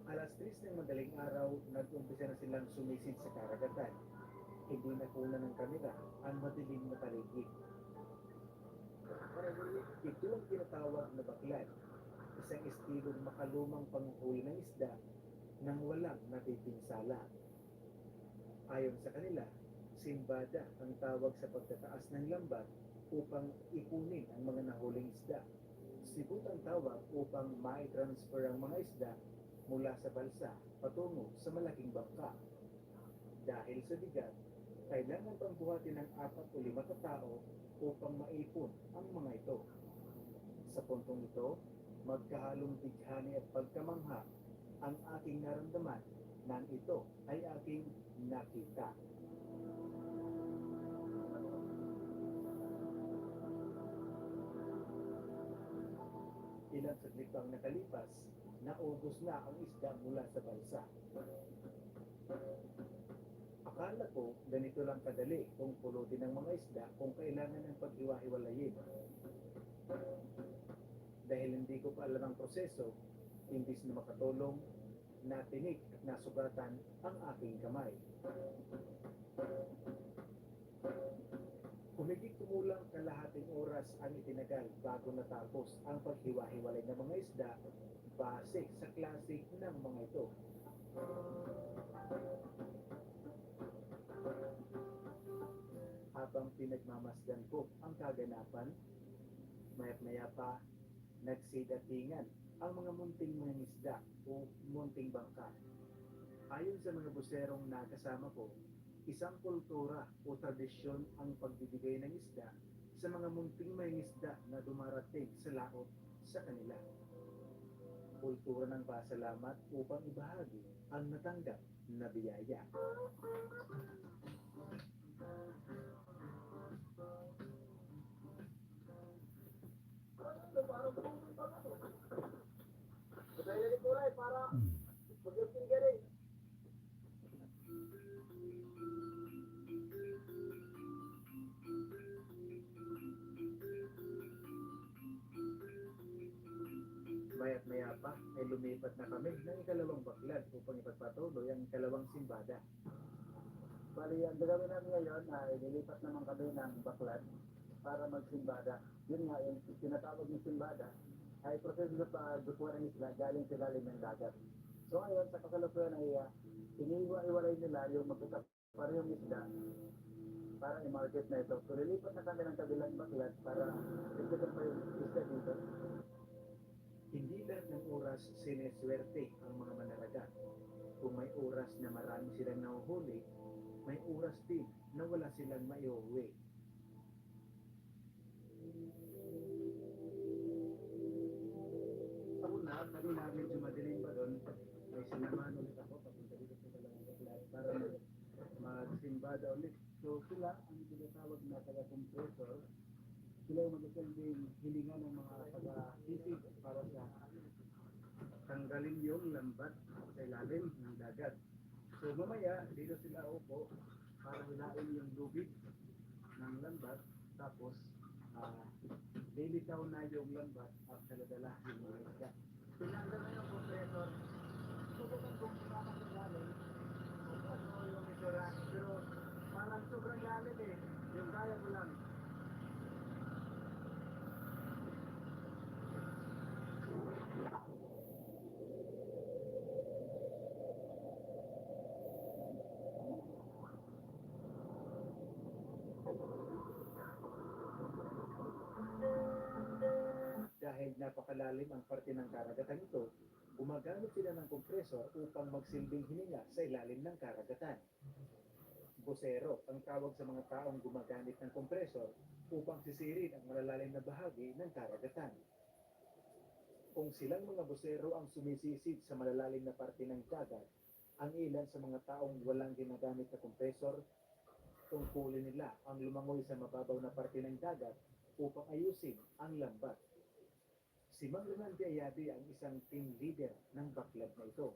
Alas 3 ng madaling araw, nag-umpisa na silang sumisid sa karagatan. Hindi nakuna ng kamera ang madilim na paligid. Ito ang tinatawag na baklad, isang estilong makalumang panghuli ng isda nang walang napipinsala. Ayon sa kanila, simbada ang tawag sa pagtataas ng lambat upang ipunin ang mga nahuling isda. Sibut ang tawag upang mai-transfer ang mga isda mula sa balsa patungo sa malaking bangka. Dahil sa bigat, kailangan pang buhatin ng 4 o 5 katao upang maipon ang mga ito. Sa puntong ito, magkahalong bighani at pagkamangha ang aking naramdaman nang ito ay aking nakita. Ilang saglit pang nakalipas, naubos na ang isda mula sa balsa. Akala ko ganito lang kadali kung pulutin ng mga isda kung kailangan ng paghiwa-hiwalayin. Dahil hindi ko pa alam ang proseso, imbis na makatulong, natinik at nasugatan ang aking kamay. Humigit kumulang kalahating oras ang itinagal bago natapos ang paghiwa-hiwalay ng mga isda base sa klase ng mga ito. Habang pinagmamasdan ko ang kaganapan, maya't maya pa nagsidatingan ang mga munting mga isda o munting bangka. Ayon sa mga buserong nakasama ko, isang kultura o tradisyon ang pagbibigay ng isda sa mga munting may isda na dumarating sa laot sa kanila. Kultura ng pasalamat upang ibahagi ang natanggap na biyaya. Kaya na rin kulay para mag-yung ka rin. Maya't maya pa ay lumipat na kami ng ikalawang baklad upang ipagpatuloy ang ikalawang simbada. Bali, ang gagawin namin ngayon ay lilipat naman kami ng baklad para magsimbada. Yun nga, yung tinatawag ng simbada ay proseso pa gustuhan ng isla galing sa lalim ng dagat. So ngayon, sa kasalukuyan ay iniiwa-iwalay nila yung parehong isda para i-market na ito. So lilipat na kami ng kabilang baklad para ikutin pa yung isda dito. Hindi lahat ng oras sineswerte ang mga manaragat. Kung may oras na marami silang nahuhuli, may oras din na wala silang maiuwi. Una, kanina medyo madilim pa doon, may sinamahan ulit ako papunta dito sa dalawang baklat para magsimbada ulit. So sila, ang tinatawag na taga-compressor, sila yung magsasabi hilingan ng mga taga-sisig para sa tanggalin yung lambat sa ilalim ng dagat. So mamaya, dito sila upo para hilain yung lubid ng lambat, tapos lilitaw na yung lambat at daladala yung mga isda. Pinanggal na yung compressor. Subukan kong sumama sa lalim. Kung ano yung isura. Pero parang sobrang lalim eh. Yung kaya ko lang. Dahil napakalalim ang parte ng karagatan ito, gumagamit sila ng kompresor upang magsilbing hininga sa ilalim ng karagatan. Busero ang tawag sa mga taong gumagamit ng kompresor upang sisirin ang malalalim na bahagi ng karagatan. Kung silang mga busero ang sumisisid sa malalalim na parte ng dagat, ang ilan sa mga taong walang ginagamit na kompresor Tungkulin nila ang lumangoy sa mababaw na parte ng dagat upang ayusin ang lambat. Si Mang Renante Ayade ang isang team leader ng baklad na ito.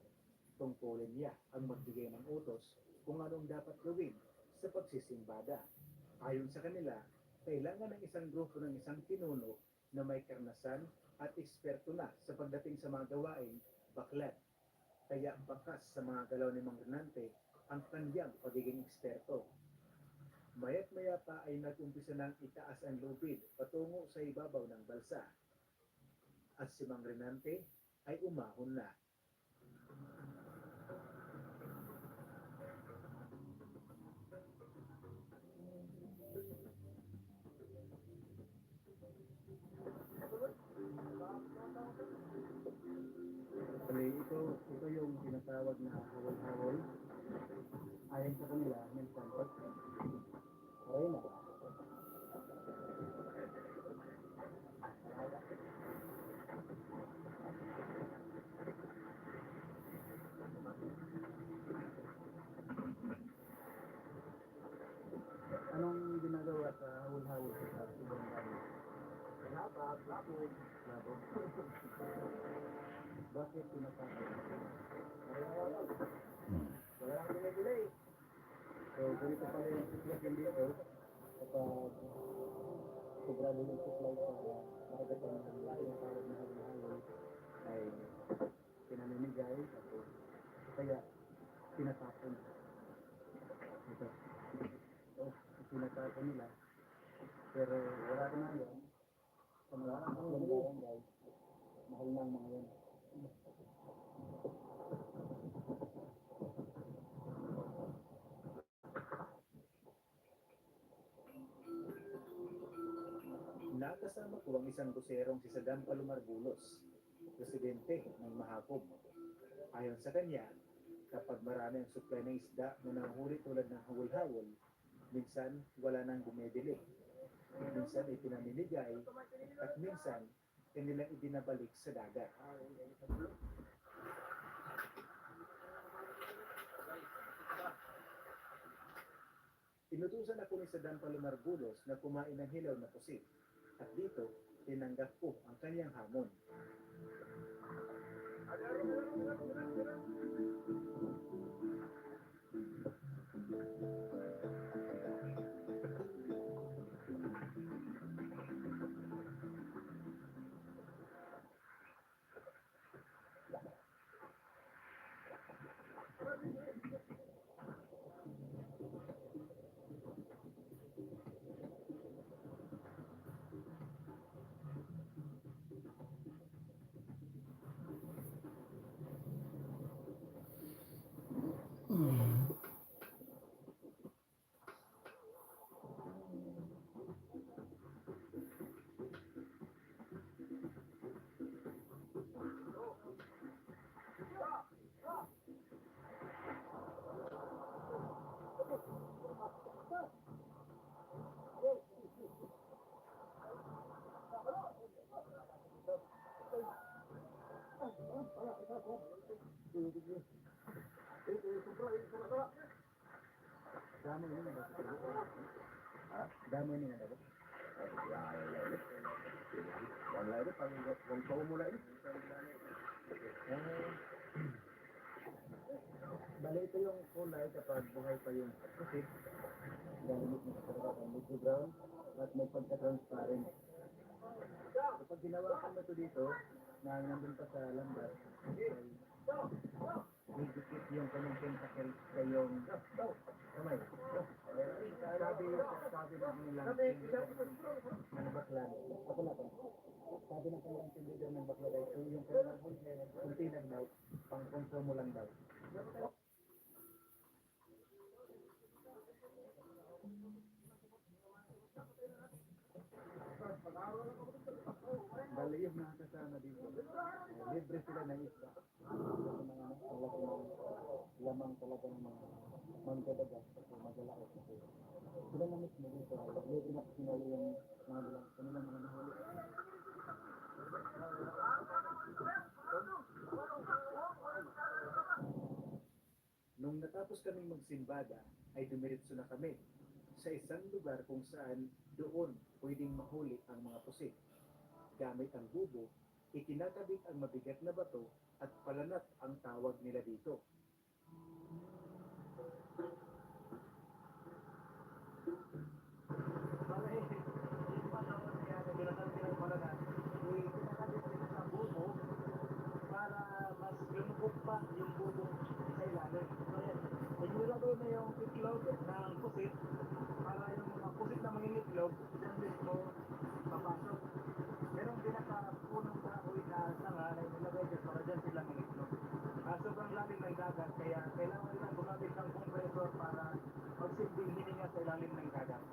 Tungkulin niya ang magbigay ng utos kung anong dapat gawin sa pagsisimbada. Ayon sa kanila, kailangan ng isang grupo ng isang pinuno na may karanasan at eksperto na sa pagdating sa mga gawaing baklad. Kaya bakas sa mga galaw ni Mang Renante ang kanyang pagiging eksperto. Maya't maya pa ay nag-umpisa ng itaas ang lubid patungo sa ibabaw ng balsa. At si Mang Renante ay umahon na. Ito yung tinatawag na hawol-hawol. Ayon sa kanila, minsan pag okay na. Anong ginagawa sa hawol-hawol sa ibang bahay? Labog. Bakit tinatawag? Wala nang delay. So, ganito pala yung sitwasyon dito kapag sobrang yung supply sa karagatan ng tinatawag na hawol-hawol ay pinamimigay tapos kaya tinatapon. Ito. So, tinatapon nila pero wala ko na yan. Sa mga ang guys, mahal na ang mga yan. Nakasama ko ang isang buserong si Sadam Palumarbulos, presidente ng Mahakob. Ayon sa kanya, kapag marami ang supply ng isda na nahuli tulad ng hawol-hawol, minsan wala nang bumibili. Minsan ipinamimigay at minsan kanilang ibinabalik sa dagat. Inutusan ako ni Sadam Palumarbulos na kumain ng hilaw na pusit. At dito, tinanggap ko ang kanyang hamon. Dami ini na dapat. Dami ini na dapat. Wala ito, pang tao mo na ito. Bali ito yung kulay kapag buhay pa yung pusit. Galimit mo sa karagatan, medyo brown at may pagka-transparent. Kapag ginawakan mo ito dito, na nandun pa sa lambat, higit yung kanyang tentacle sa yung kamay. Sabi ng kanilang ng baklan. Ako na to. Sabi ng kanilang team leader ng baklan ay yung kanilang container daw, pang konsumo lang daw. Bali yung mga kasama dito. Libre sila ng isda. Lamang talaga ng mga manggadagas kasi magalaot kasi sila na mismo dito libre na sinali yung mga kanilang mga nahuli. Nung natapos kaming magsimbada ay dumiretso na kami sa isang lugar kung saan doon pwedeng mahuli ang mga pusit. Gamit ang bubo, ikinakabit ang mabigat na bato at palanat ang tawag nila dito. Para mas lumubog pa yung bubong sa ilalim. So yan, nilagay na yung itlog ng pusit para yung mga pusit na mangingitlog, dyan mismo papasok. Merong pinakapunong kahoy na sanga na nilagay dyan para dyan sila mangitlog. Sobrang lalim ng dagat, kaya kailangan nila gumamit ng compressor para magsilbing hininga sa ilalim ng dagat.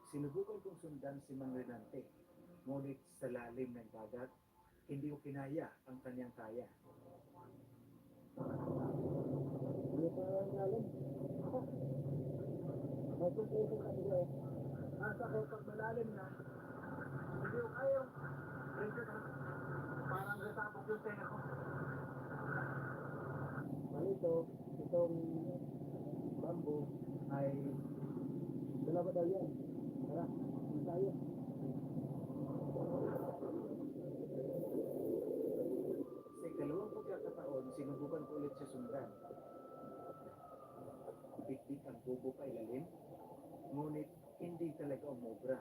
Sinubukan kong sundan si Mang Renante, ngunit sa lalim ng dagat, hindi ko kinaya ang kanyang kaya. Ano pa ang lalim? May tutubo ka nila eh. Nasa ko pag malalim na, hindi ko kaya yung pressure na parang nasabog yung tenga ko. Malito, itong bamboo ay dalawa daw yan. Tara, hindi tayo. Sa ikalawang pagkakataon, sinubukan ko ulit siya sundan. Bit-bit ang bubo pa ilalim, ngunit hindi talaga umubra.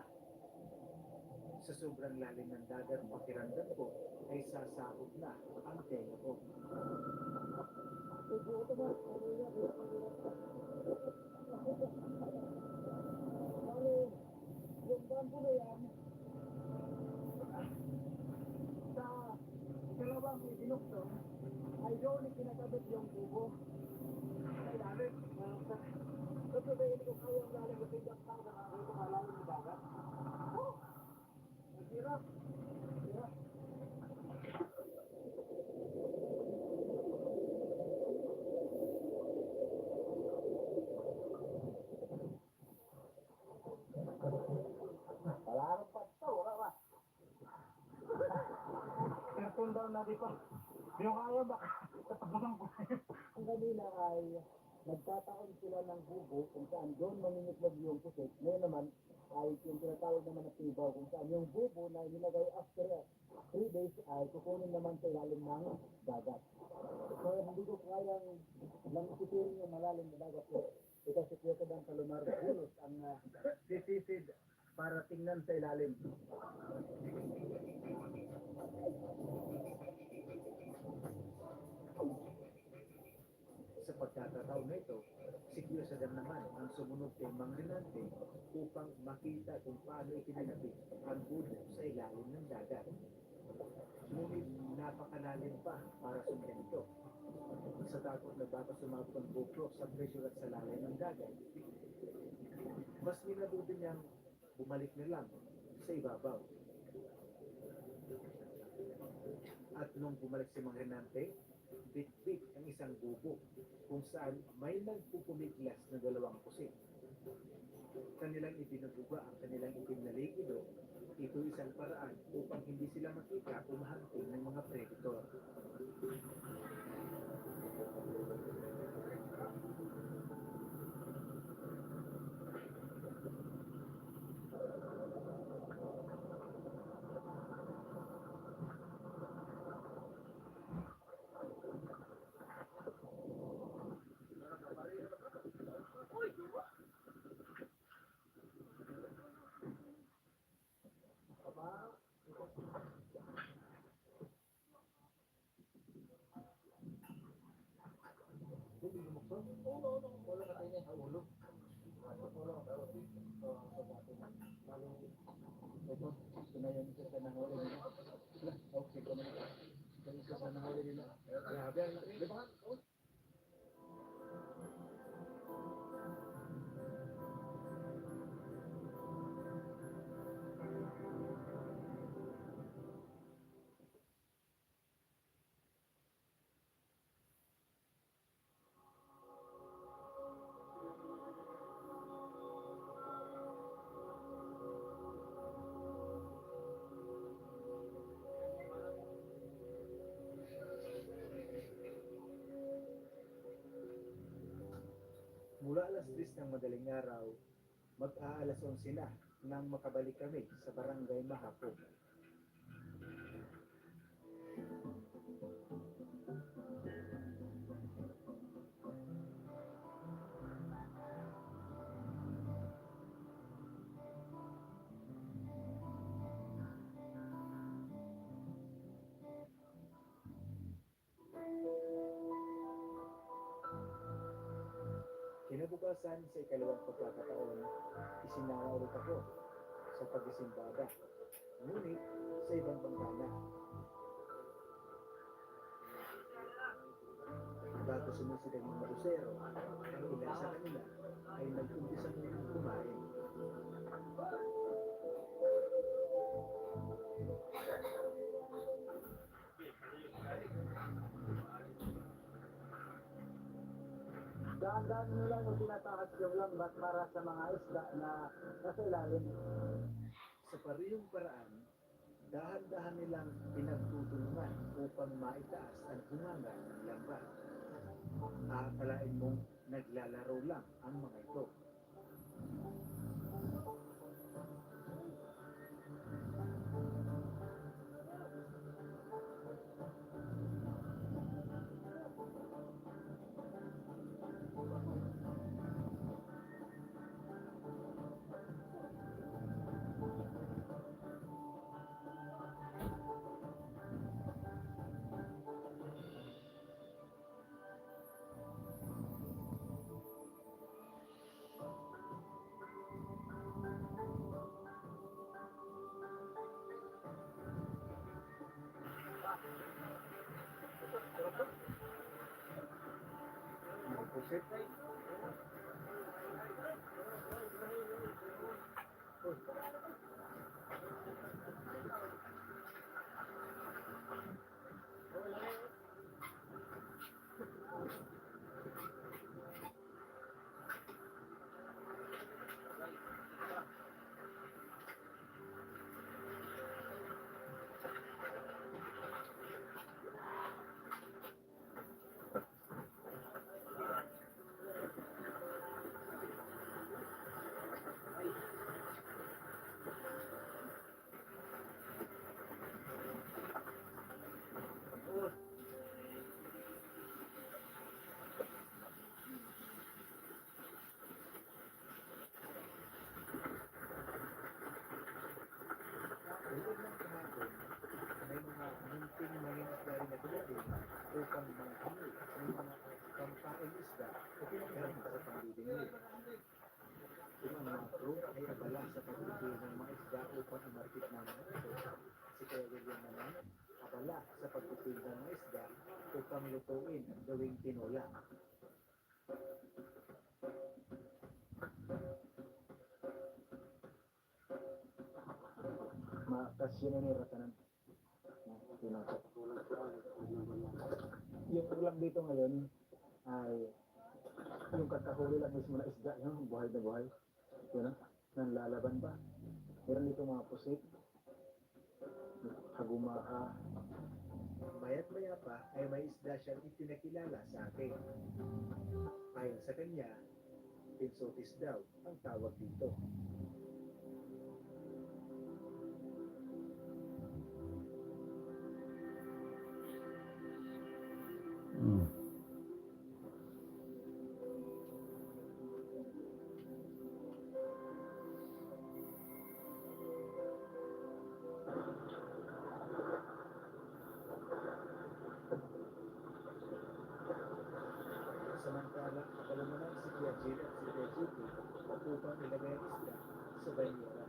Sa sobrang lalim ng dagat, pakiramdam ko ay sasahog na ang tenga ko. Yung bamboo na yan, sa dalawang binukto, ay doon ikinakabit yung bubo sa ilalim. Kasi ba hindi ko kaya ang lalim ng bigat pa na makakita malalim ng dagat? Oh! Ang hirap. Hirap. Palarang pa ito, wala ba? Aircon daw na di pa. Di ko kaya ba? Tatabunan ko. Ang kanila ay nagtataon sila ng bubo kung saan doon mangingitlog yung pusit. Ngayon naman ay yung tinatawag naman na tibaw kung saan yung bubo na nilagay after 3 days ay kukunin naman sa ilalim ng dagat. So hindi ko kayang langititin yung malalim na dagat ko. Ito si Kuya Kadang Kalumar Bulos ang sisisid para tingnan sa ilalim. Sa pagkakataon na ito, si Kuya Sadam naman ang sumunod kay Mang Renante upang makita kung paano itinanapit ang bubo sa ilalim ng dagat. Ngunit napakalalim pa para sundan ito. Sa takot na baka sumabot ang GoPro sa pressure at sa lalim ng dagat, mas minabuti niyang bumalik na lang sa ibabaw. At nung bumalik si Mang Renante, bit-bit ang isang bubo kung saan may nagpupumiglas na dalawang pusit. Kanilang ibinubuga ang kanilang itim na likido. Ito isang paraan upang hindi sila makita o mahantong ng mga predator. Ito, sunayan siya sa nanguli nila. Okay, kung isa sa nanguli nila. Grabe, di ba? Mag-aalas 3 ng madaling araw, mag-aalas 11 na nang makabalik kami sa barangay Mahapo. Kinabukasan sa ikalawang pagkakataon, isinama ulit ako sa pag-isimbada, ngunit sa ibang bangkana. Bago sumusunod ng marusero, ang ilan sa kanila ay nag-umpisa munang kumain. Daan-daan nyo lang yung tinatakas yung lambat para sa mga isda na nasa ilalim. Sa parehong paraan, dahan-dahan nilang pinagtutulungan upang maitaas ang bunganga ng lambat. Aakalain mong naglalaro lang ang mga ito. May pusit. Tulad ng kahapon, may mga munting mangingisda rin na dumating upang manghingi ng mga pampain isda o pinagkarang sa pambibingil. Kung ang mga crew ay abala sa pagpipili ng mga isda upang imarkit ng mga ito, si Kuya William naman abala sa pagpipili ng mga isda upang lutuin at gawing tinola. Makasyon na tanan. Yung ulam dito ngayon ay yung kakahuli lang mismo na isda, yung buhay na buhay. Yun, nanlalaban pa. Meron dito mga pusit, hagumaha. Maya't maya pa ay may isda siyang ipinakilala sa akin. Ayon sa kanya, pinsotis daw ang tawag dito. Hmm. Samantala, akala naman si Kuya Jill at si Kuya Judy upang ilagay ang isda sa banyera.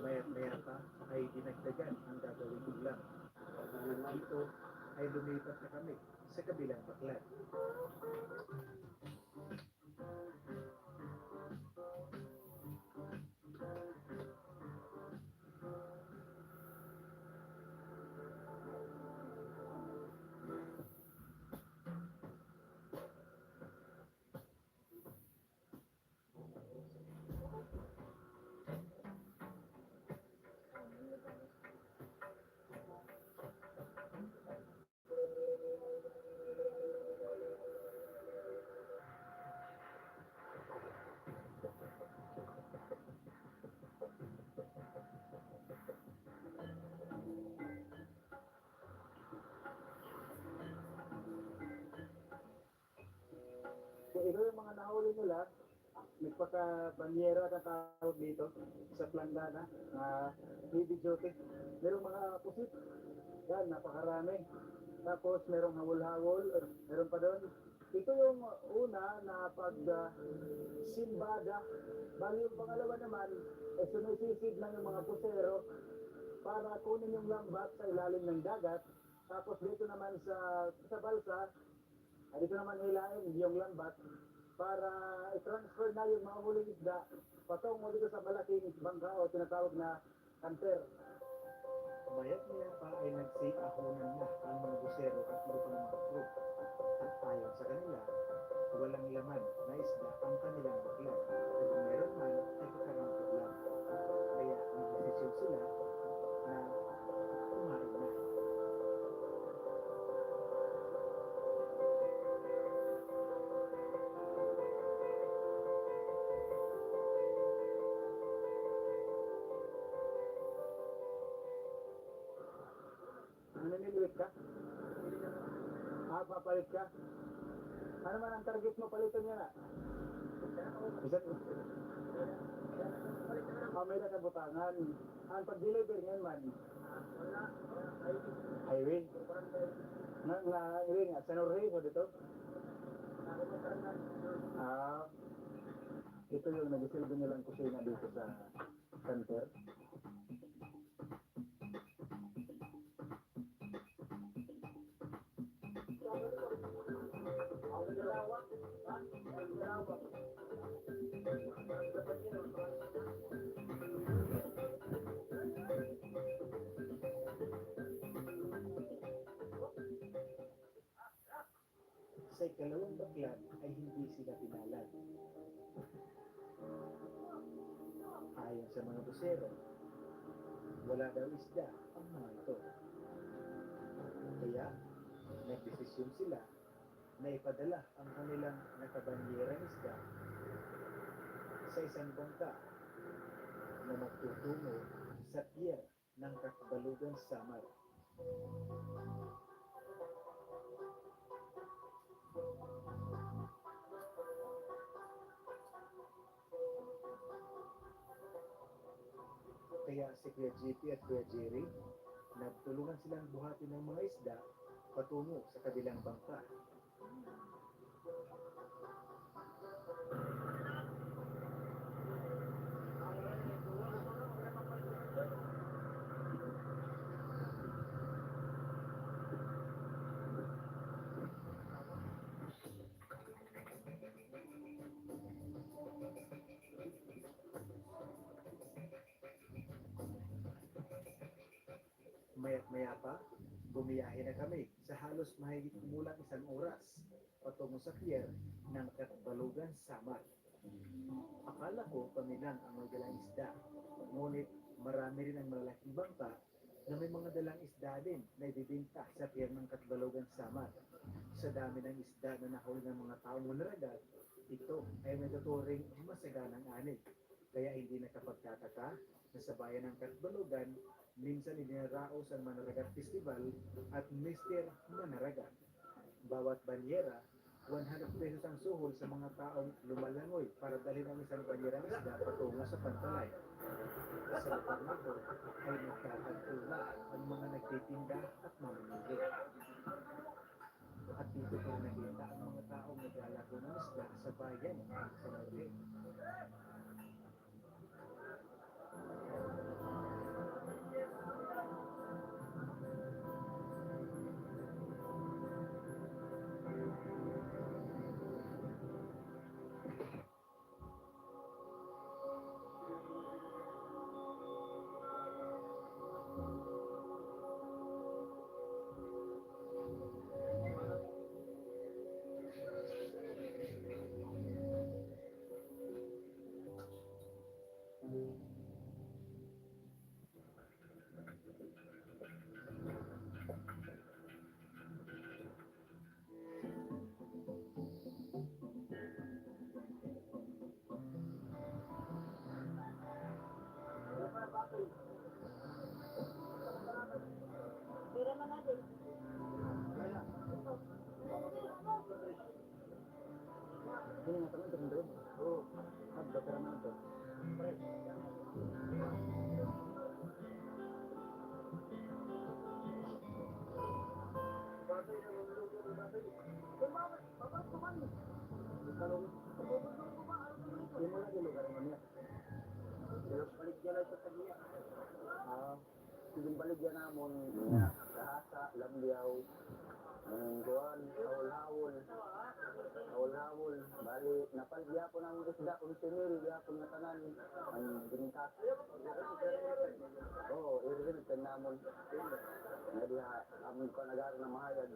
Maya't maya pa ay dinagdagan ang gagawing ulam. Dito ay lumipat na kami sa kabilang baklan. ito yung mga nahuli nila, nagpaka-banyera na tawag dito sa Planggana, heavy duty. Merong mga pusit, yan, napakarami. Tapos merong hawol-hawol, meron pa doon. Ito yung una na simbada. Bali yung pangalawa naman, sumisisid na yung mga pusero para kunin yung lambat sa ilalim ng dagat. Tapos dito naman sa balsa, dito naman hilain yung lambat para i-transfer na yung mga huling isda patungo dito sa malaking bangka o tinatawag na kanter. Mayat niya pa ay nagsiahonan na ang mga busero at iba pang mga crew. At ayon sa kanila, walang laman na isda ang kanilang baklan. Kung meron man, ay kakarampot lang. Kaya nagdesisyon sila na kumain na. Naniliwit ka? Papalit ka? Ano man ang target mo, palitan niya na? Isa't may nakabutangan. Ang pag-deliver ngayon man? Highway? Highway nga, San Jorge o dito? Ito yung nag-silbi nilang kusina dito sa center. Sa ikalawang baklan ay hindi sila pinalad. Ayon sa mga busero, wala daw isda ang mga ito. Kaya, nagdesisyon sila na ipadala ang kanilang nakabanyerang isda sa isang bangka na magtutungo sa pier ng Kakbalugan, Samar. Kaya si Kuya JP at Kuya Jerry, nagtulungan silang buhatin ng mga isda patungo sa kabilang bangka. Maya't maya pa, bumiyahe na kami sa halos mahigit kumulang 1 oras patungo sa pier ng Kakbalugan, Samar. Akala ko kami lang ang magdalang isda, ngunit marami rin ang malalaking bangka na may mga dalang isda din na ibibinta sa pier ng Kakbalugan, Samar. Sa dami ng isda na nahuli ng mga taong manaragat, ito ay natuturing masaganang anig. Kaya hindi nakapagtataka na sa bayan ng Kakbalugan, minsan idinaraos ang Manaragat Festival at Mr. Manaragat. Bawat banyera, 100 pesos ang suhol sa mga taong lumalangoy para dalhin ang isang banyerang isda patungo sa Pantalay. Sa lugar nito ay nagtatagpo na ang mga nagtitinda at mamimili. At dito ko nakita ang mga taong naglalako ng isda sa bayan ng San Jorge. Pira na natin. Yung mga lugar mo niya. Pero baligyan ay sa tagiya. Yung baligyan namon, kahasa, lambiyaw, kuwan, hawol-hawol, bali, napalbiya po ng isda, kung sinil, biya po na tanan, ang bintas. Oo, i-rinit ka namon. Nga diha, amon ko nag-aaral na mahayag.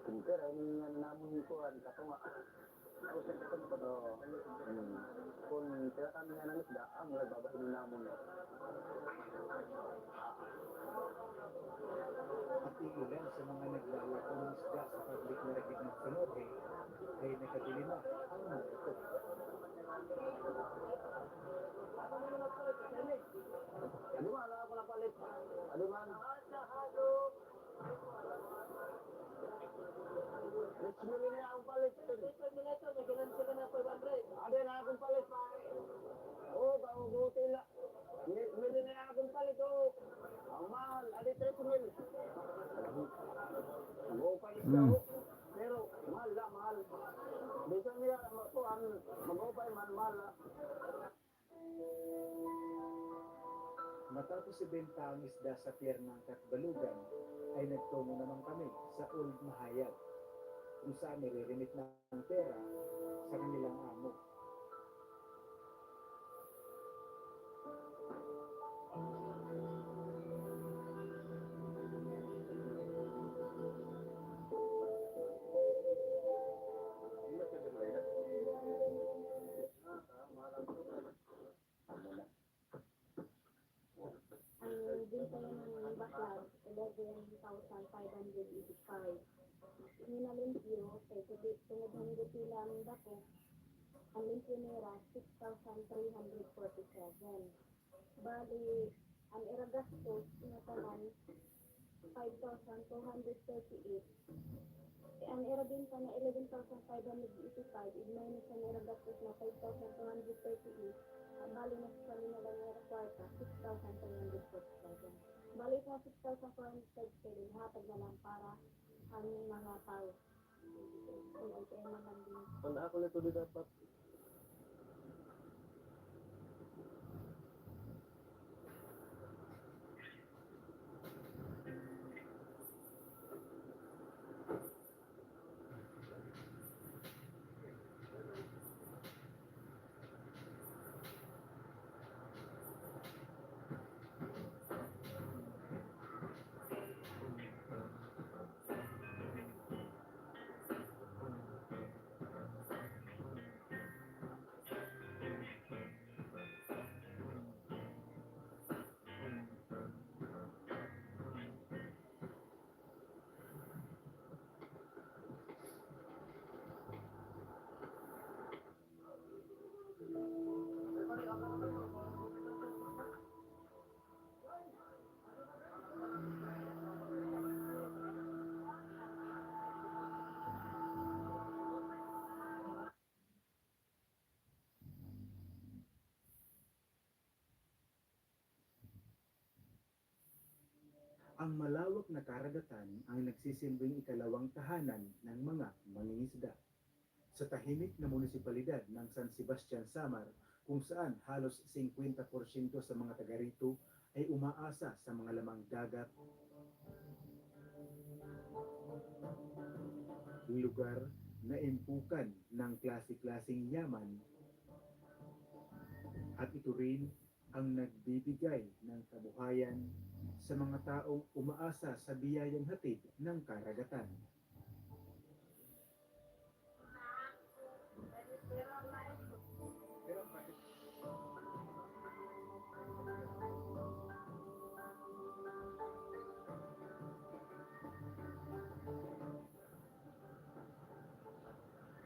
Kumpira, ini nga namon ko, katunga. Oo. Kung tira kami nga ng isda, ang nagbabahin namon. At ilan sa mga naglalako ng isda sa public market ng Sanohe ay nakabili na ang mga ito. Ano man, ako na palit. Ano man. Let's muli na akong palit. Ade na akong palit. Oo, kauguti na. Mili na akong palit, oo. Ang mahal, ade 3 mil. Mag-upay siya, oo. Pero, mahal la, mahal. Bisa niya, mag-upay, mahal la. Matapos ibenta ang isda sa pier ng Katbalugan, ay nagtungo naman kami sa Old Mahayag, kung saan nire-remit ng pera sa kanilang amo. Ang dito ng baklag, 11,585. Minalimpyo, kay tungod ng sila ang dako, ang limpyo nila 6,347. Bali, ang iragastos na tanan 5,238. Ang irabinta na 11,585, igmay sa iragastos na 5,238. Bali na sa kanila lang yung kwarta, 6,347. Bali sa 6,437, hatag na lang para ang mga tao. Kung ay kaya naman din. Kung ako na tuloy dapat. Ang malawak na karagatan ang nagsisilbing ikalawang tahanan ng mga mangingisda. Sa tahimik na munisipalidad ng San Sebastian, Samar, kung saan halos 50% sa mga taga rito ay umaasa sa mga lamang dagat, lugar na impukan ng klase-klaseng yaman, at ito rin ang nagbibigay ng kabuhayan sa mga taong umaasa sa biyayang hatid ng karagatan.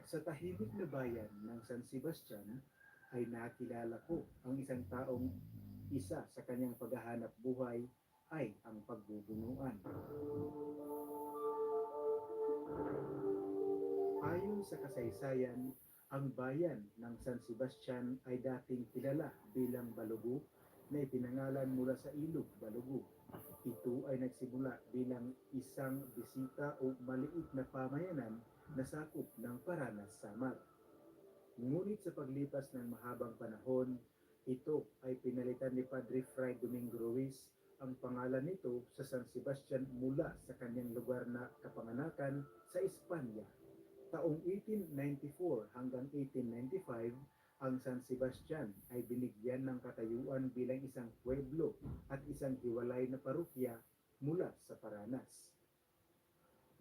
Sa tahimik na bayan ng San Sebastian ay nakilala ko ang isang taong isa sa kanyang paghahanap buhay ay ang pagbubunuan. Ayon sa kasaysayan, ang bayan ng San Sebastian ay dating kilala bilang Balugu na ipinangalan mula sa ilog Balugu. Ito ay nagsimula bilang isang bisita o maliit na pamayanan na sakop ng Paranas, Samar. Ngunit sa paglipas ng mahabang panahon, ito ay pinalitan ni Padre Fray Domingo Ruiz ang pangalan nito sa San Sebastian mula sa kanyang lugar na kapanganakan sa Espanya. Taong 1894 hanggang 1895, ang San Sebastian ay binigyan ng katayuan bilang isang pueblo at isang hiwalay na parokya mula sa Paranas.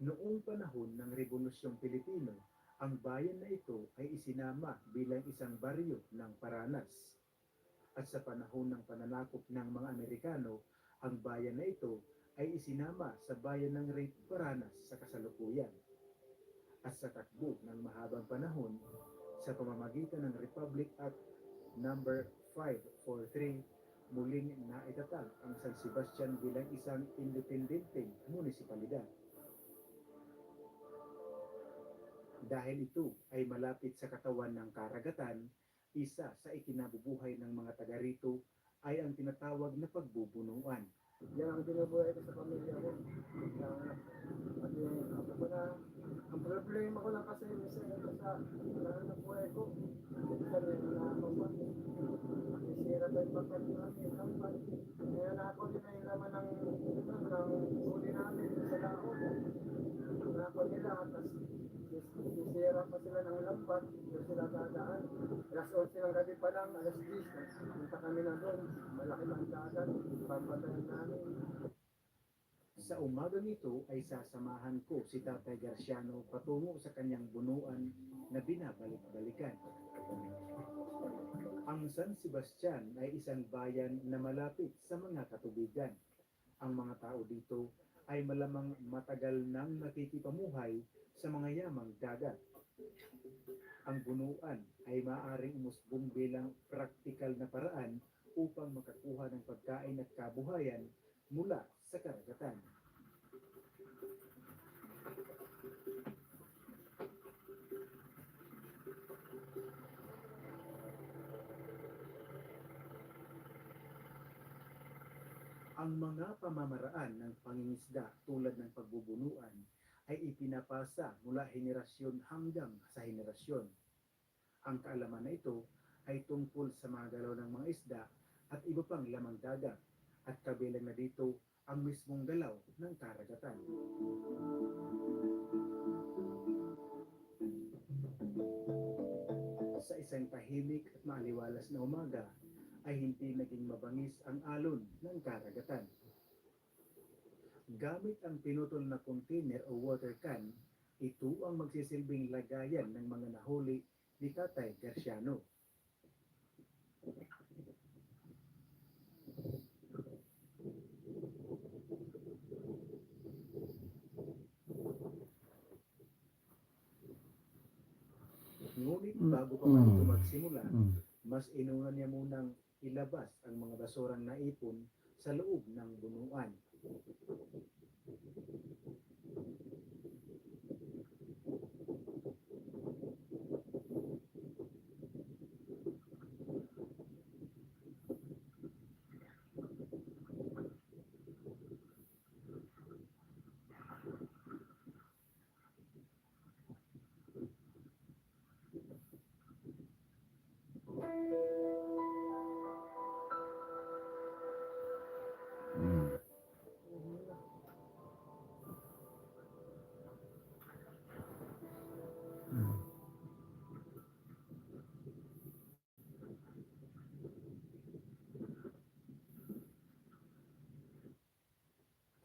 Noong panahon ng Rebolusyong Pilipino, ang bayan na ito ay isinama bilang isang baryo ng Paranas. At sa panahon ng pananakop ng mga Amerikano, ang bayan na ito ay isinama sa bayan ng Rey Paranas sa kasalukuyan. At sa takbo ng mahabang panahon, sa pamamagitan ng Republic Act number 543, muling naitatag ang San Sebastian bilang isang independenteng munisipalidad. Dahil ito ay malapit sa katawan ng karagatan, isa sa ikinabubuhay ng mga taga rito ay ang tinatawag na pagbubunuan. Yan ang binubuhay ko sa pamilya ko. Ang problema ko lang kasi minsan ito sa ng buhay ko. Minsan yung nakakapag. Sisira ba yung pagkat namin? Ngayon ako din ay laman ng huli namin sa laot. Nako nila at sisira pa sila ng lambat. Doon sila dadaan. Alas 11 ng gabi pa lang, alas 10. Punta kami na doon. Malaki ng dagat. Papatayin namin. Sa umagang ito ay sasamahan ko si Tatay Garciano patungo sa kanyang bunuan na binabalik-balikan. Ang San Sebastian ay isang bayan na malapit sa mga katubigan. Ang mga tao dito ay malamang matagal nang nakikipamuhay sa mga yamang dagat. Ang bunuan ay maaaring umusbong bilang praktikal na paraan upang makakuha ng pagkain at kabuhayan mula sa karagatan. Ang mga pamamaraan ng pangingisda tulad ng pagbubunuan ay ipinapasa mula henerasyon hanggang sa henerasyon. Ang kaalaman na ito ay tungkol sa mga galaw ng mga isda at iba pang lamang dagat at kabilang na dito ang mismong galaw ng karagatan. Sa isang tahimik at maaliwalas na umaga, ay hindi naging mabangis ang alon ng karagatan. Gamit ang pinutol na container o water can, ito ang magsisilbing lagayan ng mga nahuli ni Tatay Garciano. Ngunit bago pa man ito magsimula, mas inuna niya munang ilabas ang mga basurang naipon sa loob ng bunuan.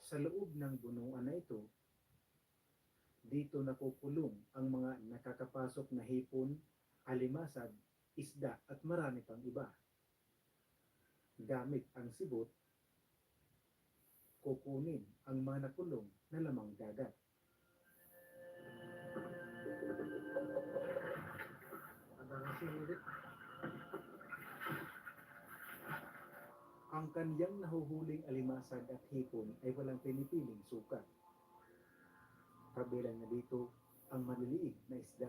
Sa loob ng bunuan na ito, dito nakukulong ang mga nakakapasok na hipon, alimasag, isda at marami pang iba. Gamit ang sibot, kukunin ang mga nakulong na lamang dagat. Ang kanyang nahuhuling alimasag at hipon ay walang pinipiling sukat. Kabilang na dito ang maliliit na isda.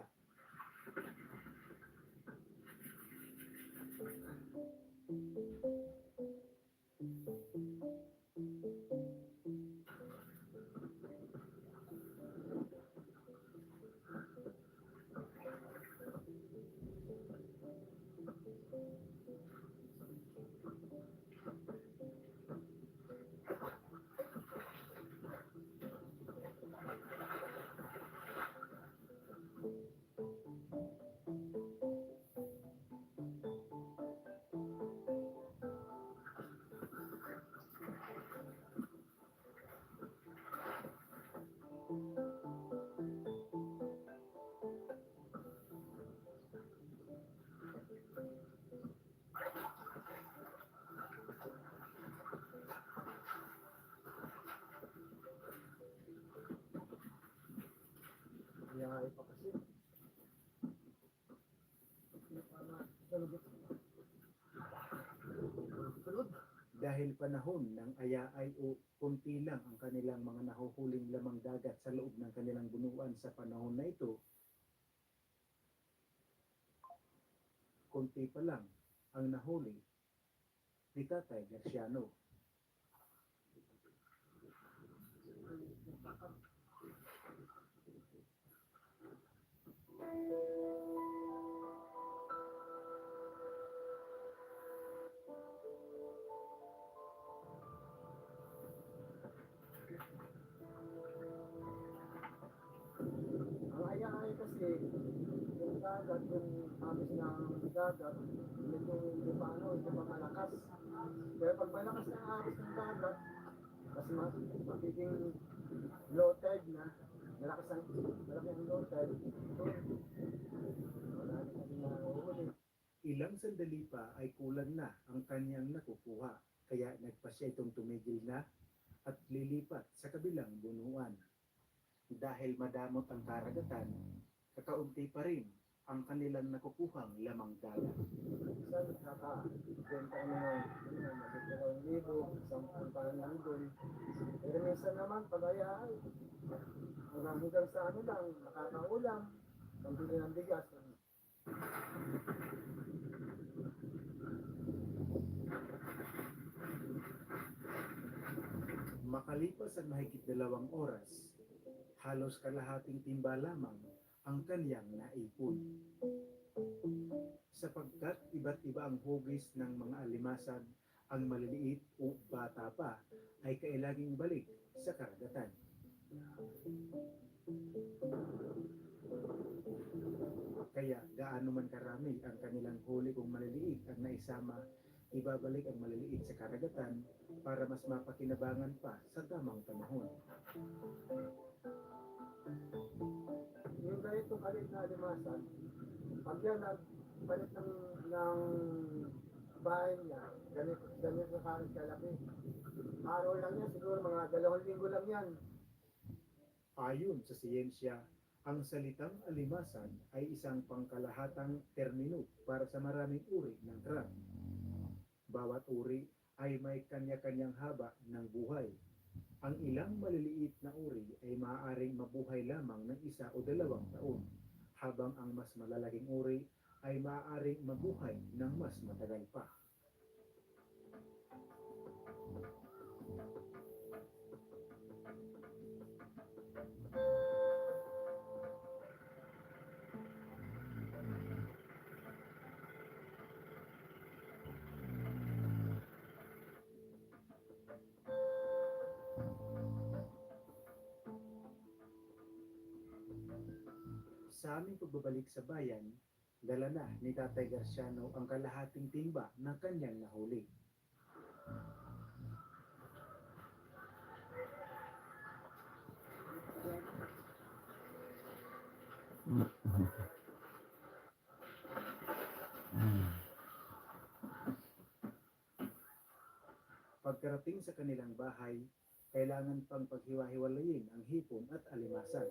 dahil panahon ng ayaay o konti lang ang kanilang mga nahuhuling lamang dagat sa loob ng kanilang bunuan sa panahon na ito, konti pa lang ang nahuli ni Tatay Garciano. Ang ayahay kasi, yung dagat, yung amis ng dagat, hindi pa malakas. Pero pag malakas na ang amis ng dagat, mas magiging low tide na, malaki ang low tide, marami kami nahuhuli. Ilang sandali pa ay kulang na ang kanyang nakukuha, kaya nagpa siya itong tumigil na at lilipat sa kabilang bunuan. Dahil madamot ang karagatan, kakaunti pa rin ang kanilang nakukuhang lamang dagat. Minsan nakaka-benta kami ng magiging 1,000, 10 lang doon. Pero minsan naman, pag ayahay, hanggang sa ano lang, nakakaulam, pambili ng bigas. Makalipas ang mahigit 2 oras, halos kalahating timba lamang ang kanyang naipon. Sapagkat iba't iba ang hugis ng mga alimasag, ang maliliit o bata pa ay kailangang balik sa karagatan. Kaya gaano man karami ang kanilang huli kung maliliit ang naisama, ibabalik ang maliliit sa karagatan para mas mapakinabangan pa sa tamang panahon. Yung ganito kalit na alimasan, pag yan nagpalit ng bahay niya, ganito kalit kalaki. Araw lang yan, siguro mga 2 linggo lang yan. Ayon sa siyensya, ang salitang alimasan ay isang pangkalahatang termino para sa maraming uri ng crab. Bawat uri ay may kanya-kanyang haba ng buhay. Ang ilang maliliit na uri ay maaaring mabuhay lamang ng 1 o 2 taon, habang ang mas malalaking uri ay maaaring mabuhay ng mas matagal pa. Sa aming pagbabalik sa bayan, dala na ni Tatay Garciano ang kalahating timba ng kanyang nahuli. Pagkarating sa kanilang bahay, kailangan pang paghiwa-hiwalayin ang hipon at alimasag.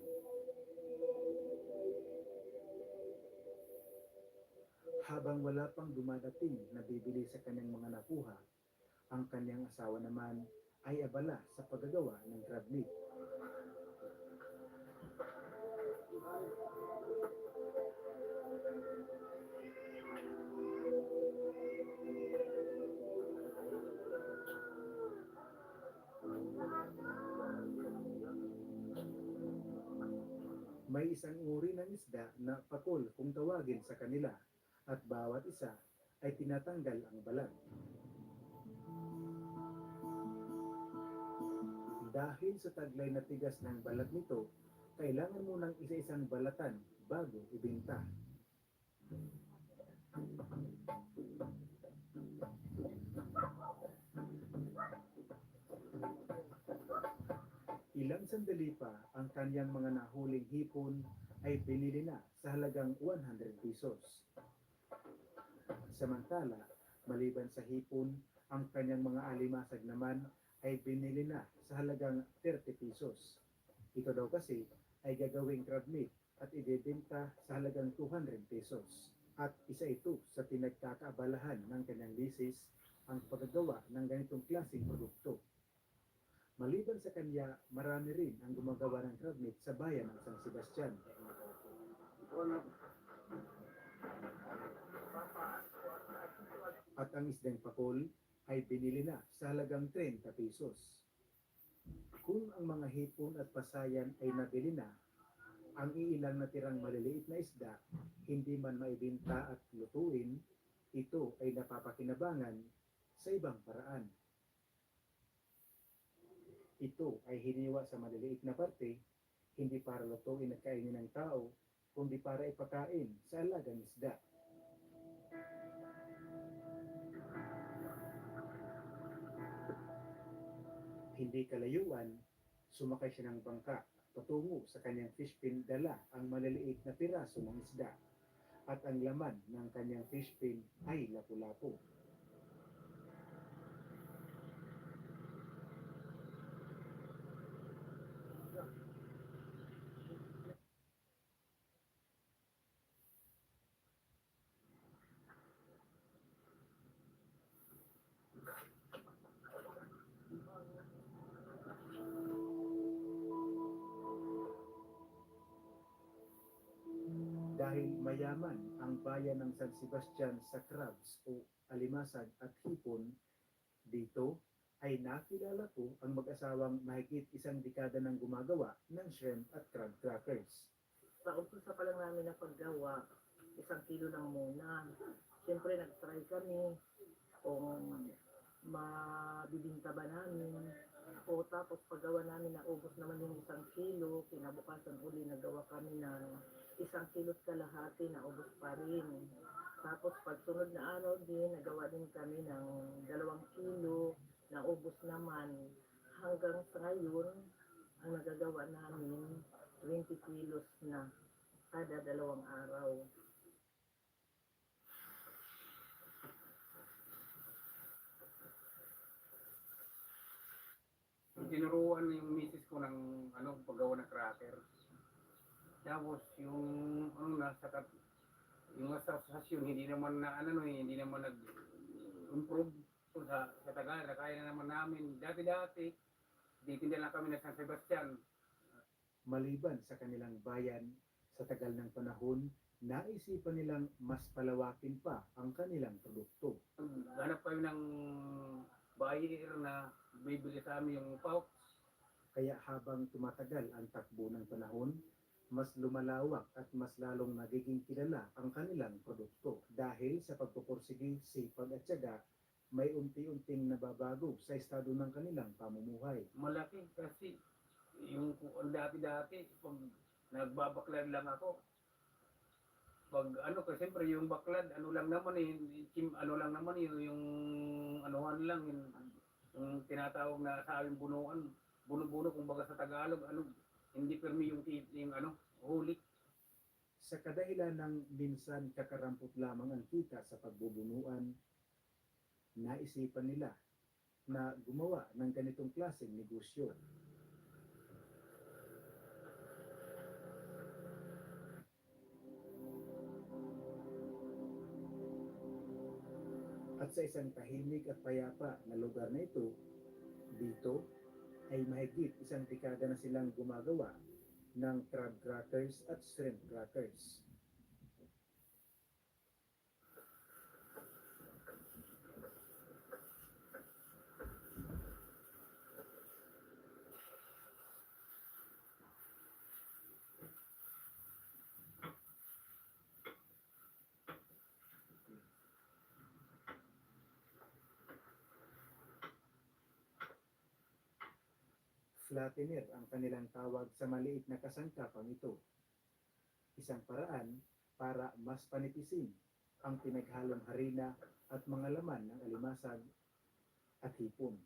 Habang wala pang dumadating na bibili sa kanyang mga nakuha, ang kanyang asawa naman ay abala sa paggagawa ng crab meat. May isang uri ng isda na pakol kung tawagin sa kanila, at bawat isa ay tinatanggal ang balat. Dahil sa taglay na tigas ng balat nito, kailangan munang isa-isang balatan bago ibenta. Ilang sandali pa ang kanyang mga nahuling hipon ay binili na sa halagang 100 pesos. Samantala, maliban sa hipon, ang kanyang mga alimasag naman ay binili na sa halagang 30 pesos. Ito daw kasi ay gagawing crab meat at ibebenta sa halagang 200 pesos. At isa ito sa pinagkakaabalahan ng kanyang misis ang paggagawa ng ganitong klaseng produkto. Maliban sa kanya, marami rin ang gumagawa ng crab meat sa bayan ng San Sebastian. At ang isdang pakol ay binili na sa halagang 30 pesos. Kung ang mga hipon at pasayan ay nabili na, ang iilang natirang maliliit na isda hindi man maibenta at lutuin, ito ay napapakinabangan sa ibang paraan. Ito ay hiniwa sa maliliit na parte, hindi para lutuin at kainin ng tao, kundi para ipakain sa alagang isda. Hindi kalayuan, sumakay siya ng bangka patungo sa kanyang fish pin, dala ang maliliit na piraso ng isda at ang laman ng kanyang fish pin ay lapu-lapu. Dahil mayaman ang bayan ng San Sebastian sa crabs o alimasag at hipon, dito ay nakilala ko ang mag-asawang mahigit isang dekada nang gumagawa ng shrimp at crab crackers. Sa umpisa pa lang namin na paggawa, 1 kilo lang muna. Siyempre nag-try kami kung mabibinta ba namin. O tapos paggawa namin na ubos naman yung 1 kilo, kinabukasan uli nagawa kami ng 1 kilo at kalahati na ubos pa rin. Tapos pagsunod na araw din, nagawa din kami ng 2 kilo na ubos naman. Hanggang sa ngayon, ang nagagawa namin 20 kilos na kada 2 araw. Tinuruan yung misis ko ng paggawa ng cracker. Tapos yung yung asosasyon hindi naman hindi naman nag-improve sa tagal, kaya na naman namin. Dati titinda lang kami ng San Sebastian. Maliban sa kanilang bayan, sa tagal ng panahon, naisipan nilang mas palawakin pa ang kanilang produkto. Hanap kami ng buyer na bibili sa amin yung pouch. Kaya habang tumatagal ang takbo ng panahon, mas lumalawak at mas lalong nagiging kilala ang kanilang produkto. Dahil sa pagpupursige, sipag at tiyaga, may unti-unting nababago sa estado ng kanilang pamumuhay. Malaki kasi yung dati pag nagbabaklad lang ako, kasi siyempre yung baklad lang naman yung anuhan lang yung tinatawag na sa aming bunuan, buno-buno kumbaga sa Tagalog, hindi permi yung huli. Sa kadahilan ng minsan kakarampot lamang ang kita sa pagbubunuan, naisipan nila na gumawa ng ganitong klaseng negosyo. At sa isang tahimik at payapa na lugar na ito, dito ay mahigit 1 dekada na silang gumagawa ng crab crackers at shrimp crackers. Flattener ang kanilang tawag sa maliit na kasangkapang ito. Isang paraan para mas panipisin ang pinaghalong harina at mga laman ng alimasag at hipon.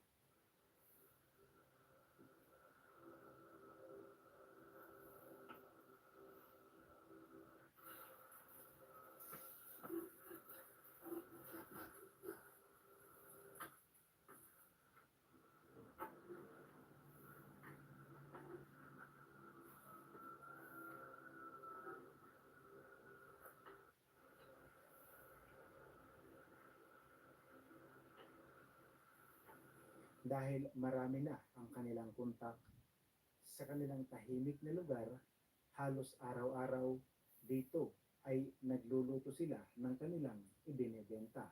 Dahil marami na ang kanilang kontak sa kanilang tahimik na lugar, halos araw-araw dito ay nagluluto sila ng kanilang ibinebenta.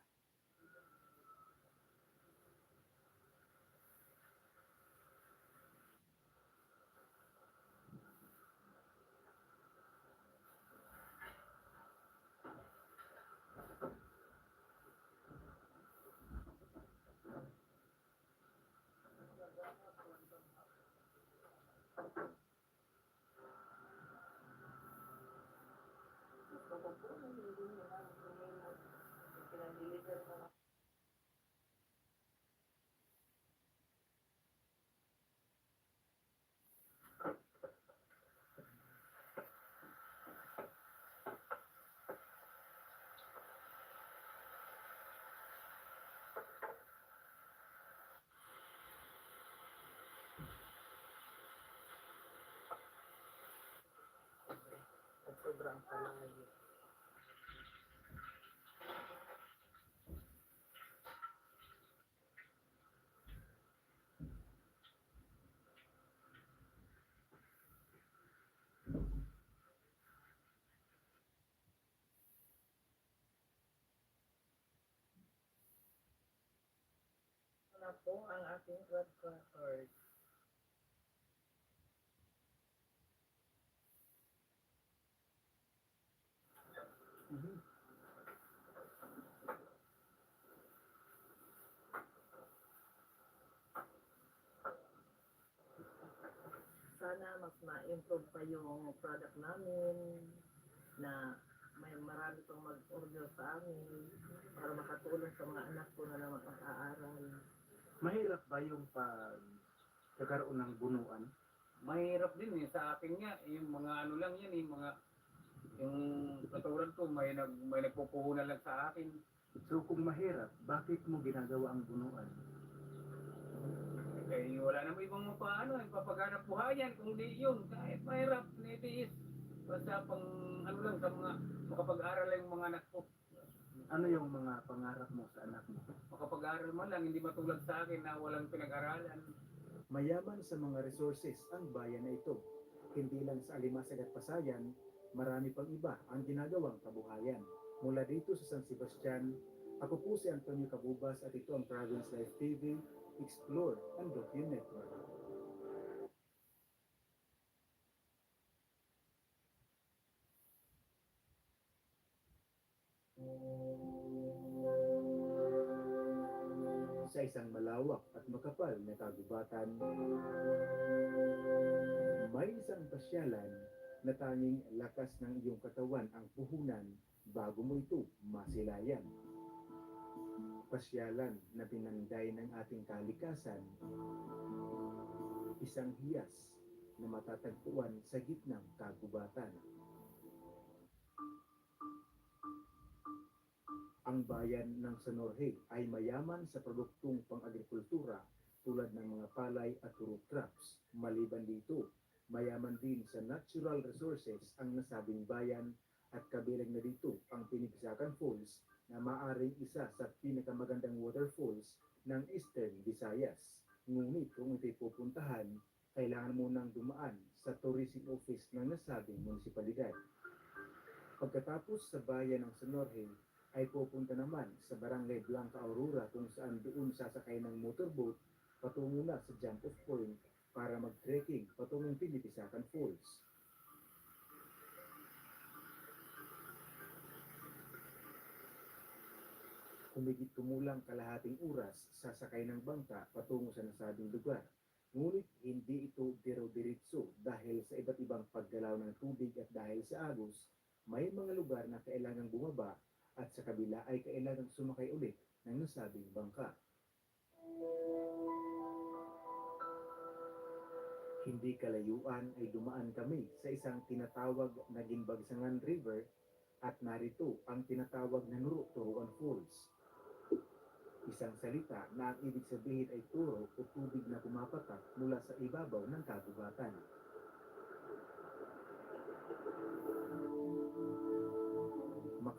At sobrang palayo. Na po ang ating red crackers. Sana mas ma-improve pa yung product namin na may marami pang mag-order sa amin para makatulong sa mga anak ko na naman mag-aaral. Mahirap ba yung pagkakaroon ng bunuan? Mahirap din eh. Sa akin nga, yung mga ano lang yan, yung katulad ko, may nagpupuhunan lang sa akin. So kung mahirap, bakit mo ginagawa ang bunuan? Eh, wala namang ibang mapaano, ipapaganap buhayan, kung di yun, kahit mahirap, nitiis. Basta pang ano lang sa mga makapag-aral lang yung mga anak ko. Ano yung mga pangarap mo sa anak mo? Makapag-aral man lang, hindi matulad sa akin na walang pinag-aralan. Mayaman sa mga resources ang bayan na ito. Hindi lang sa Alimasag at Pasayan, marami pang iba ang ginagawang kabuhayan. Mula dito sa San Sebastian, ako po si Antonio Cabubas at ito ang Province Life TV, Explore and Document Network. Sa isang malawak at makapal na kagubatan, may isang pasyalan na tanging lakas ng iyong katawan ang puhunan bago mo ito masilayan. Pasyalan na pinanday ng ating kalikasan, isang hiyas na matatagpuan sa gitnang kagubatan. Ang bayan ng Sonorhe ay mayaman sa produktong pang-agrikultura tulad ng mga palay at root crops. Maliban dito, mayaman din sa natural resources ang nasabing bayan at kabilang na dito ang Pinigsakan Falls na maaring isa sa pinakamagandang waterfalls ng Eastern Visayas. Ngunit kung ito'y pupuntahan, kailangan mo nang dumaan sa tourism office ng nasabing munisipalidad. Pagkatapos sa bayan ng Sonorhe, ay pupunta naman sa Barangay Blanca Aurora kung saan doon sasakay ng motorboat patungo na sa jump-off point para mag-trekking patungong Pinipisakan Falls. Humigit kumulang kalahating oras sasakay ng bangka patungo sa nasabing lugar. Ngunit hindi ito diro-diritso dahil sa iba't ibang paggalaw ng tubig at dahil sa agos, may mga lugar na kailangang bumaba at sa kabila ay kailangang sumakay ulit ng nasabing bangka. Hindi kalayuan ay dumaan kami sa isang tinatawag na Ginbagsangan River at narito ang tinatawag na Nuro-Turuan Falls. Isang salita na ang ibig sabihin ay turo o tubig na pumapatak mula sa ibabaw ng kagubatan.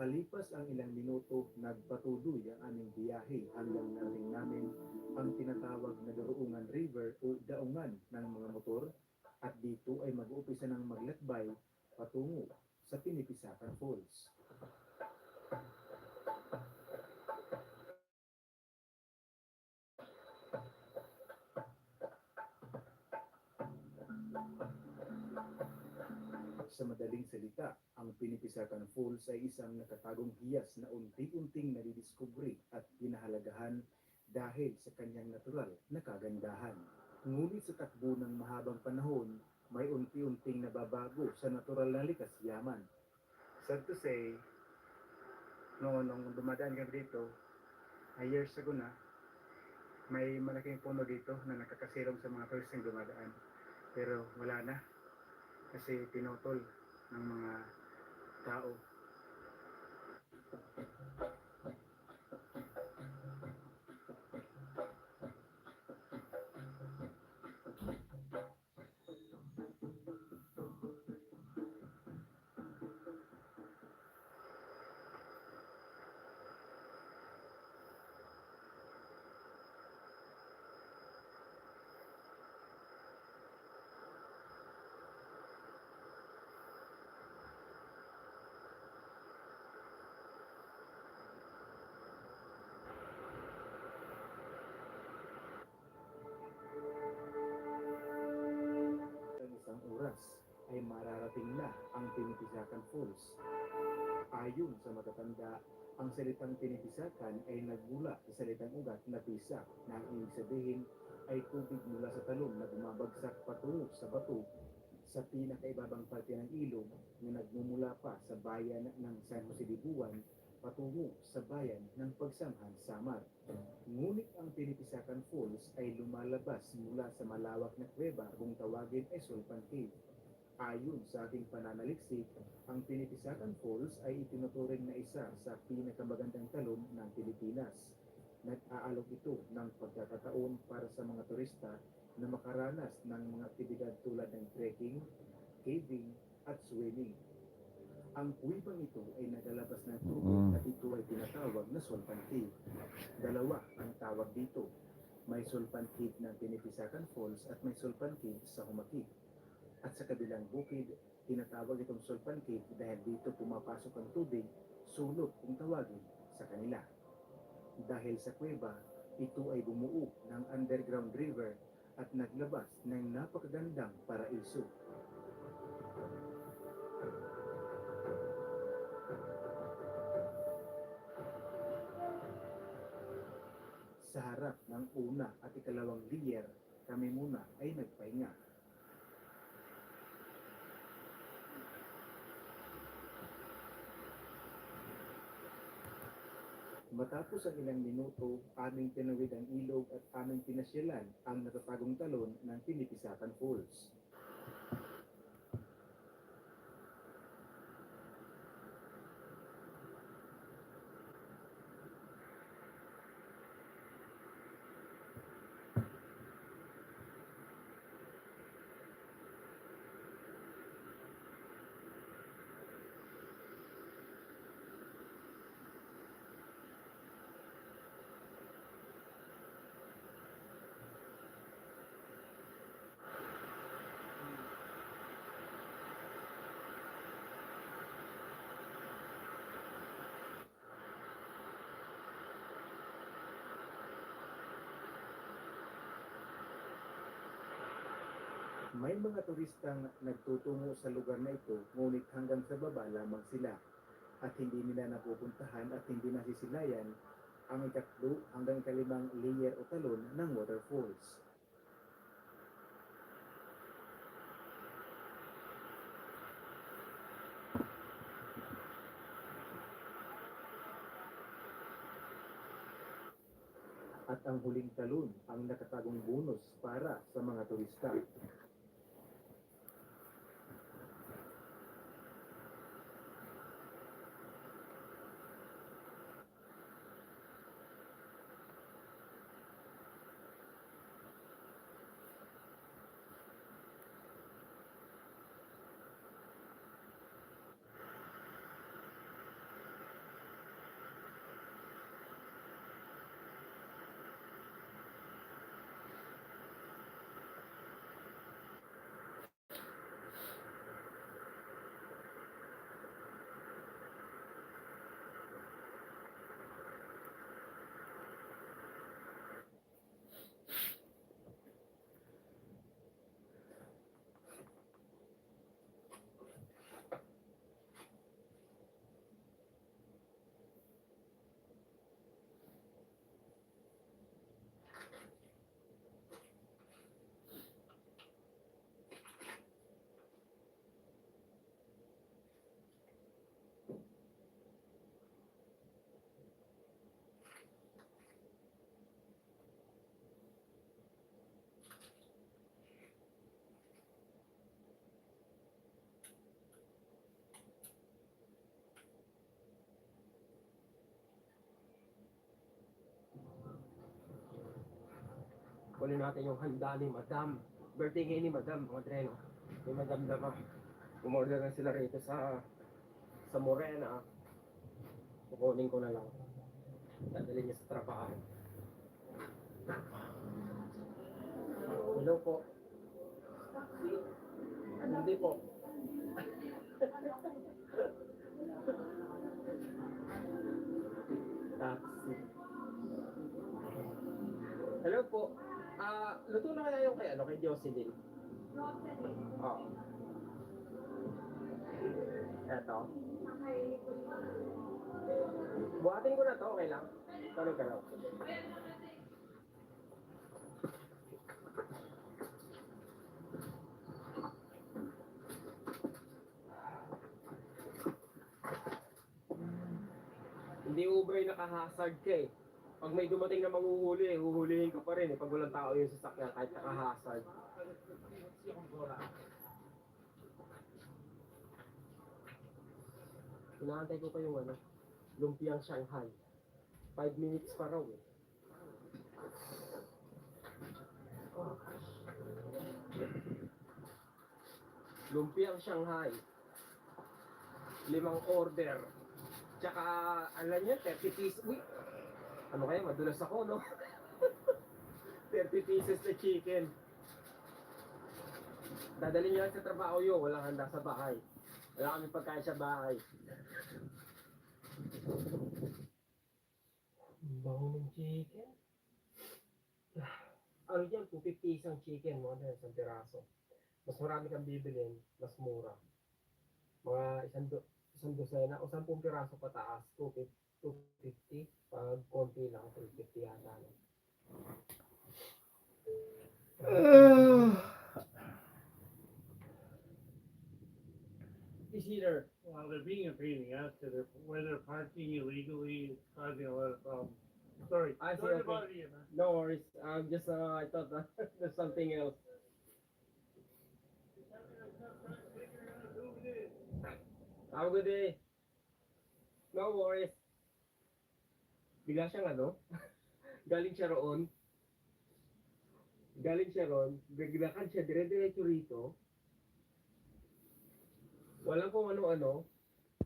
Makalipas ang ilang minuto, nagpatuloy ang aming biyahe hanggang narating namin ang tinatawag na Daroongan River o daungan ng mga motor at dito ay mag-uumpisa ng maglakbay patungo sa Pinipisakan Falls. Sa madaling salita, ang Pinipisakan Falls ay isang nakatagong hiyas na unti-unting nadidiskubre at pinahalagahan dahil sa kanyang natural na kagandahan. Ngunit sa takbo ng mahabang panahon, may unti-unting nababago sa natural na likas yaman. Sad to say, nung dumadaan kami dito, years ago na, may malaking puno dito na nakakasilong sa mga turistang dumadaan. Pero wala na, kasi pinutol ng mga tao. Ang isang oras ay mararating na ang Pinipisakan Falls. Ayon sa matatanda, ang salitang Pinipisakan ay nagmula sa salitang ugat na pisa na ang ibig sabihin ay tubig mula sa talon na bumabagsak patungo sa bato sa pinakaibabang parte ng ilog na nagmumula pa sa bayan ng San Jose de Buwan patungo sa bayan ng Pagsamhan, Samar. Ngunit ang Pinipisakan Falls ay lumalabas mula sa malawak na kuweba kung tawagin ay Sulpan Cave. Ayon sa ating pananaliksik, ang Pinipisakan Falls ay itinuturing na isa sa pinakamagandang talon ng Pilipinas. Nag-aalok ito ng pagkakataon para sa mga turista na makaranas ng mga aktibidad tulad ng trekking, caving, at swimming. Ang kuwibang ito ay nagalabas ng tubig at ito ay tinatawag na Sulpan Cave. Dalawa ang tawag dito. May Sulpan Cave ng Pinipisakan Falls at may Sulpan Cave sa Humakip. At sa kabilang bukid, tinatawag itong Sulpan Cave dahil dito pumapasok ang tubig, sulot kung tawagin sa kanila. Dahil sa kuweba, ito ay bumuo ng underground river at naglabas ng napakagandang paraiso. Sa harap ng una at ikalawang layer, kami muna ay nagpahinga. Matapos ang ilang minuto, aming tinawid ang ilog at aming pinasyalan ang natatagong talon ng Pinipisakan Falls. May mga turistang nagtutungo sa lugar na ito, ngunit hanggang sa baba lamang sila at hindi nila napupuntahan at hindi nasisilayan ang ikatlo hanggang ikalimang layer o talon ng waterfalls. At ang huling talon ang nakatagong bonus para sa mga turista. Kunin natin yung handa ni Madam. Birthday ngayon ni Madam, mga dreno. Ni Madam Dama. Umorder na sila rito sa Morena. Kukunin ko na lang. Dadalhin niya sa trabaho. Hello po. Hindi po. Taxi. Hello po. Luto na kaya yung kay Jocelyn? Oo. Eto. Buhatin ko na to, okay lang? Tanong ka lang. Hindi ubray nakahasard ka eh. Pag may dumating na manghuhuli, huhulihin ka pa rin eh. Pag walang tao yung sasakyan, kahit nakahasard. Inaantay ko pa yung lumpiang Shanghai. 5 minutes pa raw eh. Lumpiang Shanghai. 5 order. Tsaka, alam niya, 30 pieces. Uy! Ano kaya, madulas ako, no? 30 pieces na chicken. Dadalhin niya lang sa trabaho yun. Walang handa sa bahay. Wala kami pagkain sa bahay. Bango ng chicken. Ano yan, 250 isang chicken mo, isang piraso. Mas marami kang bibilin, mas mura. Mga isang dosena o 10 piraso pataas, 250. Pag konti lang, 350 yata. No? Is either Well, they're being a pain in the ass to where they're parking illegally, it's causing a lot of problems. Sorry, I see, sorry to okay. bother you, man. no worries. Just I thought that there's something else. Have a good day. No worries. Bigla siyang galing siya roon. Biglakan siya, dire-diretso rito. Walang kung ano-ano.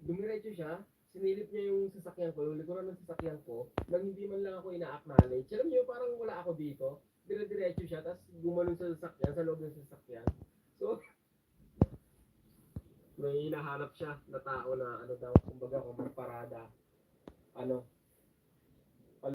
Dumiretso siya. Sinilip niya yung sasakyan ko, yung likuran ng sasakyan ko, nang hindi man lang ako ina-acknowledge. Alam niyo, parang wala ako dito. Dire-diretso siya, tapos gumanon sa sasakyan, sa loob ng sasakyan. So, may hinahanap siya na tao na daw, kumbaga, kung magparada.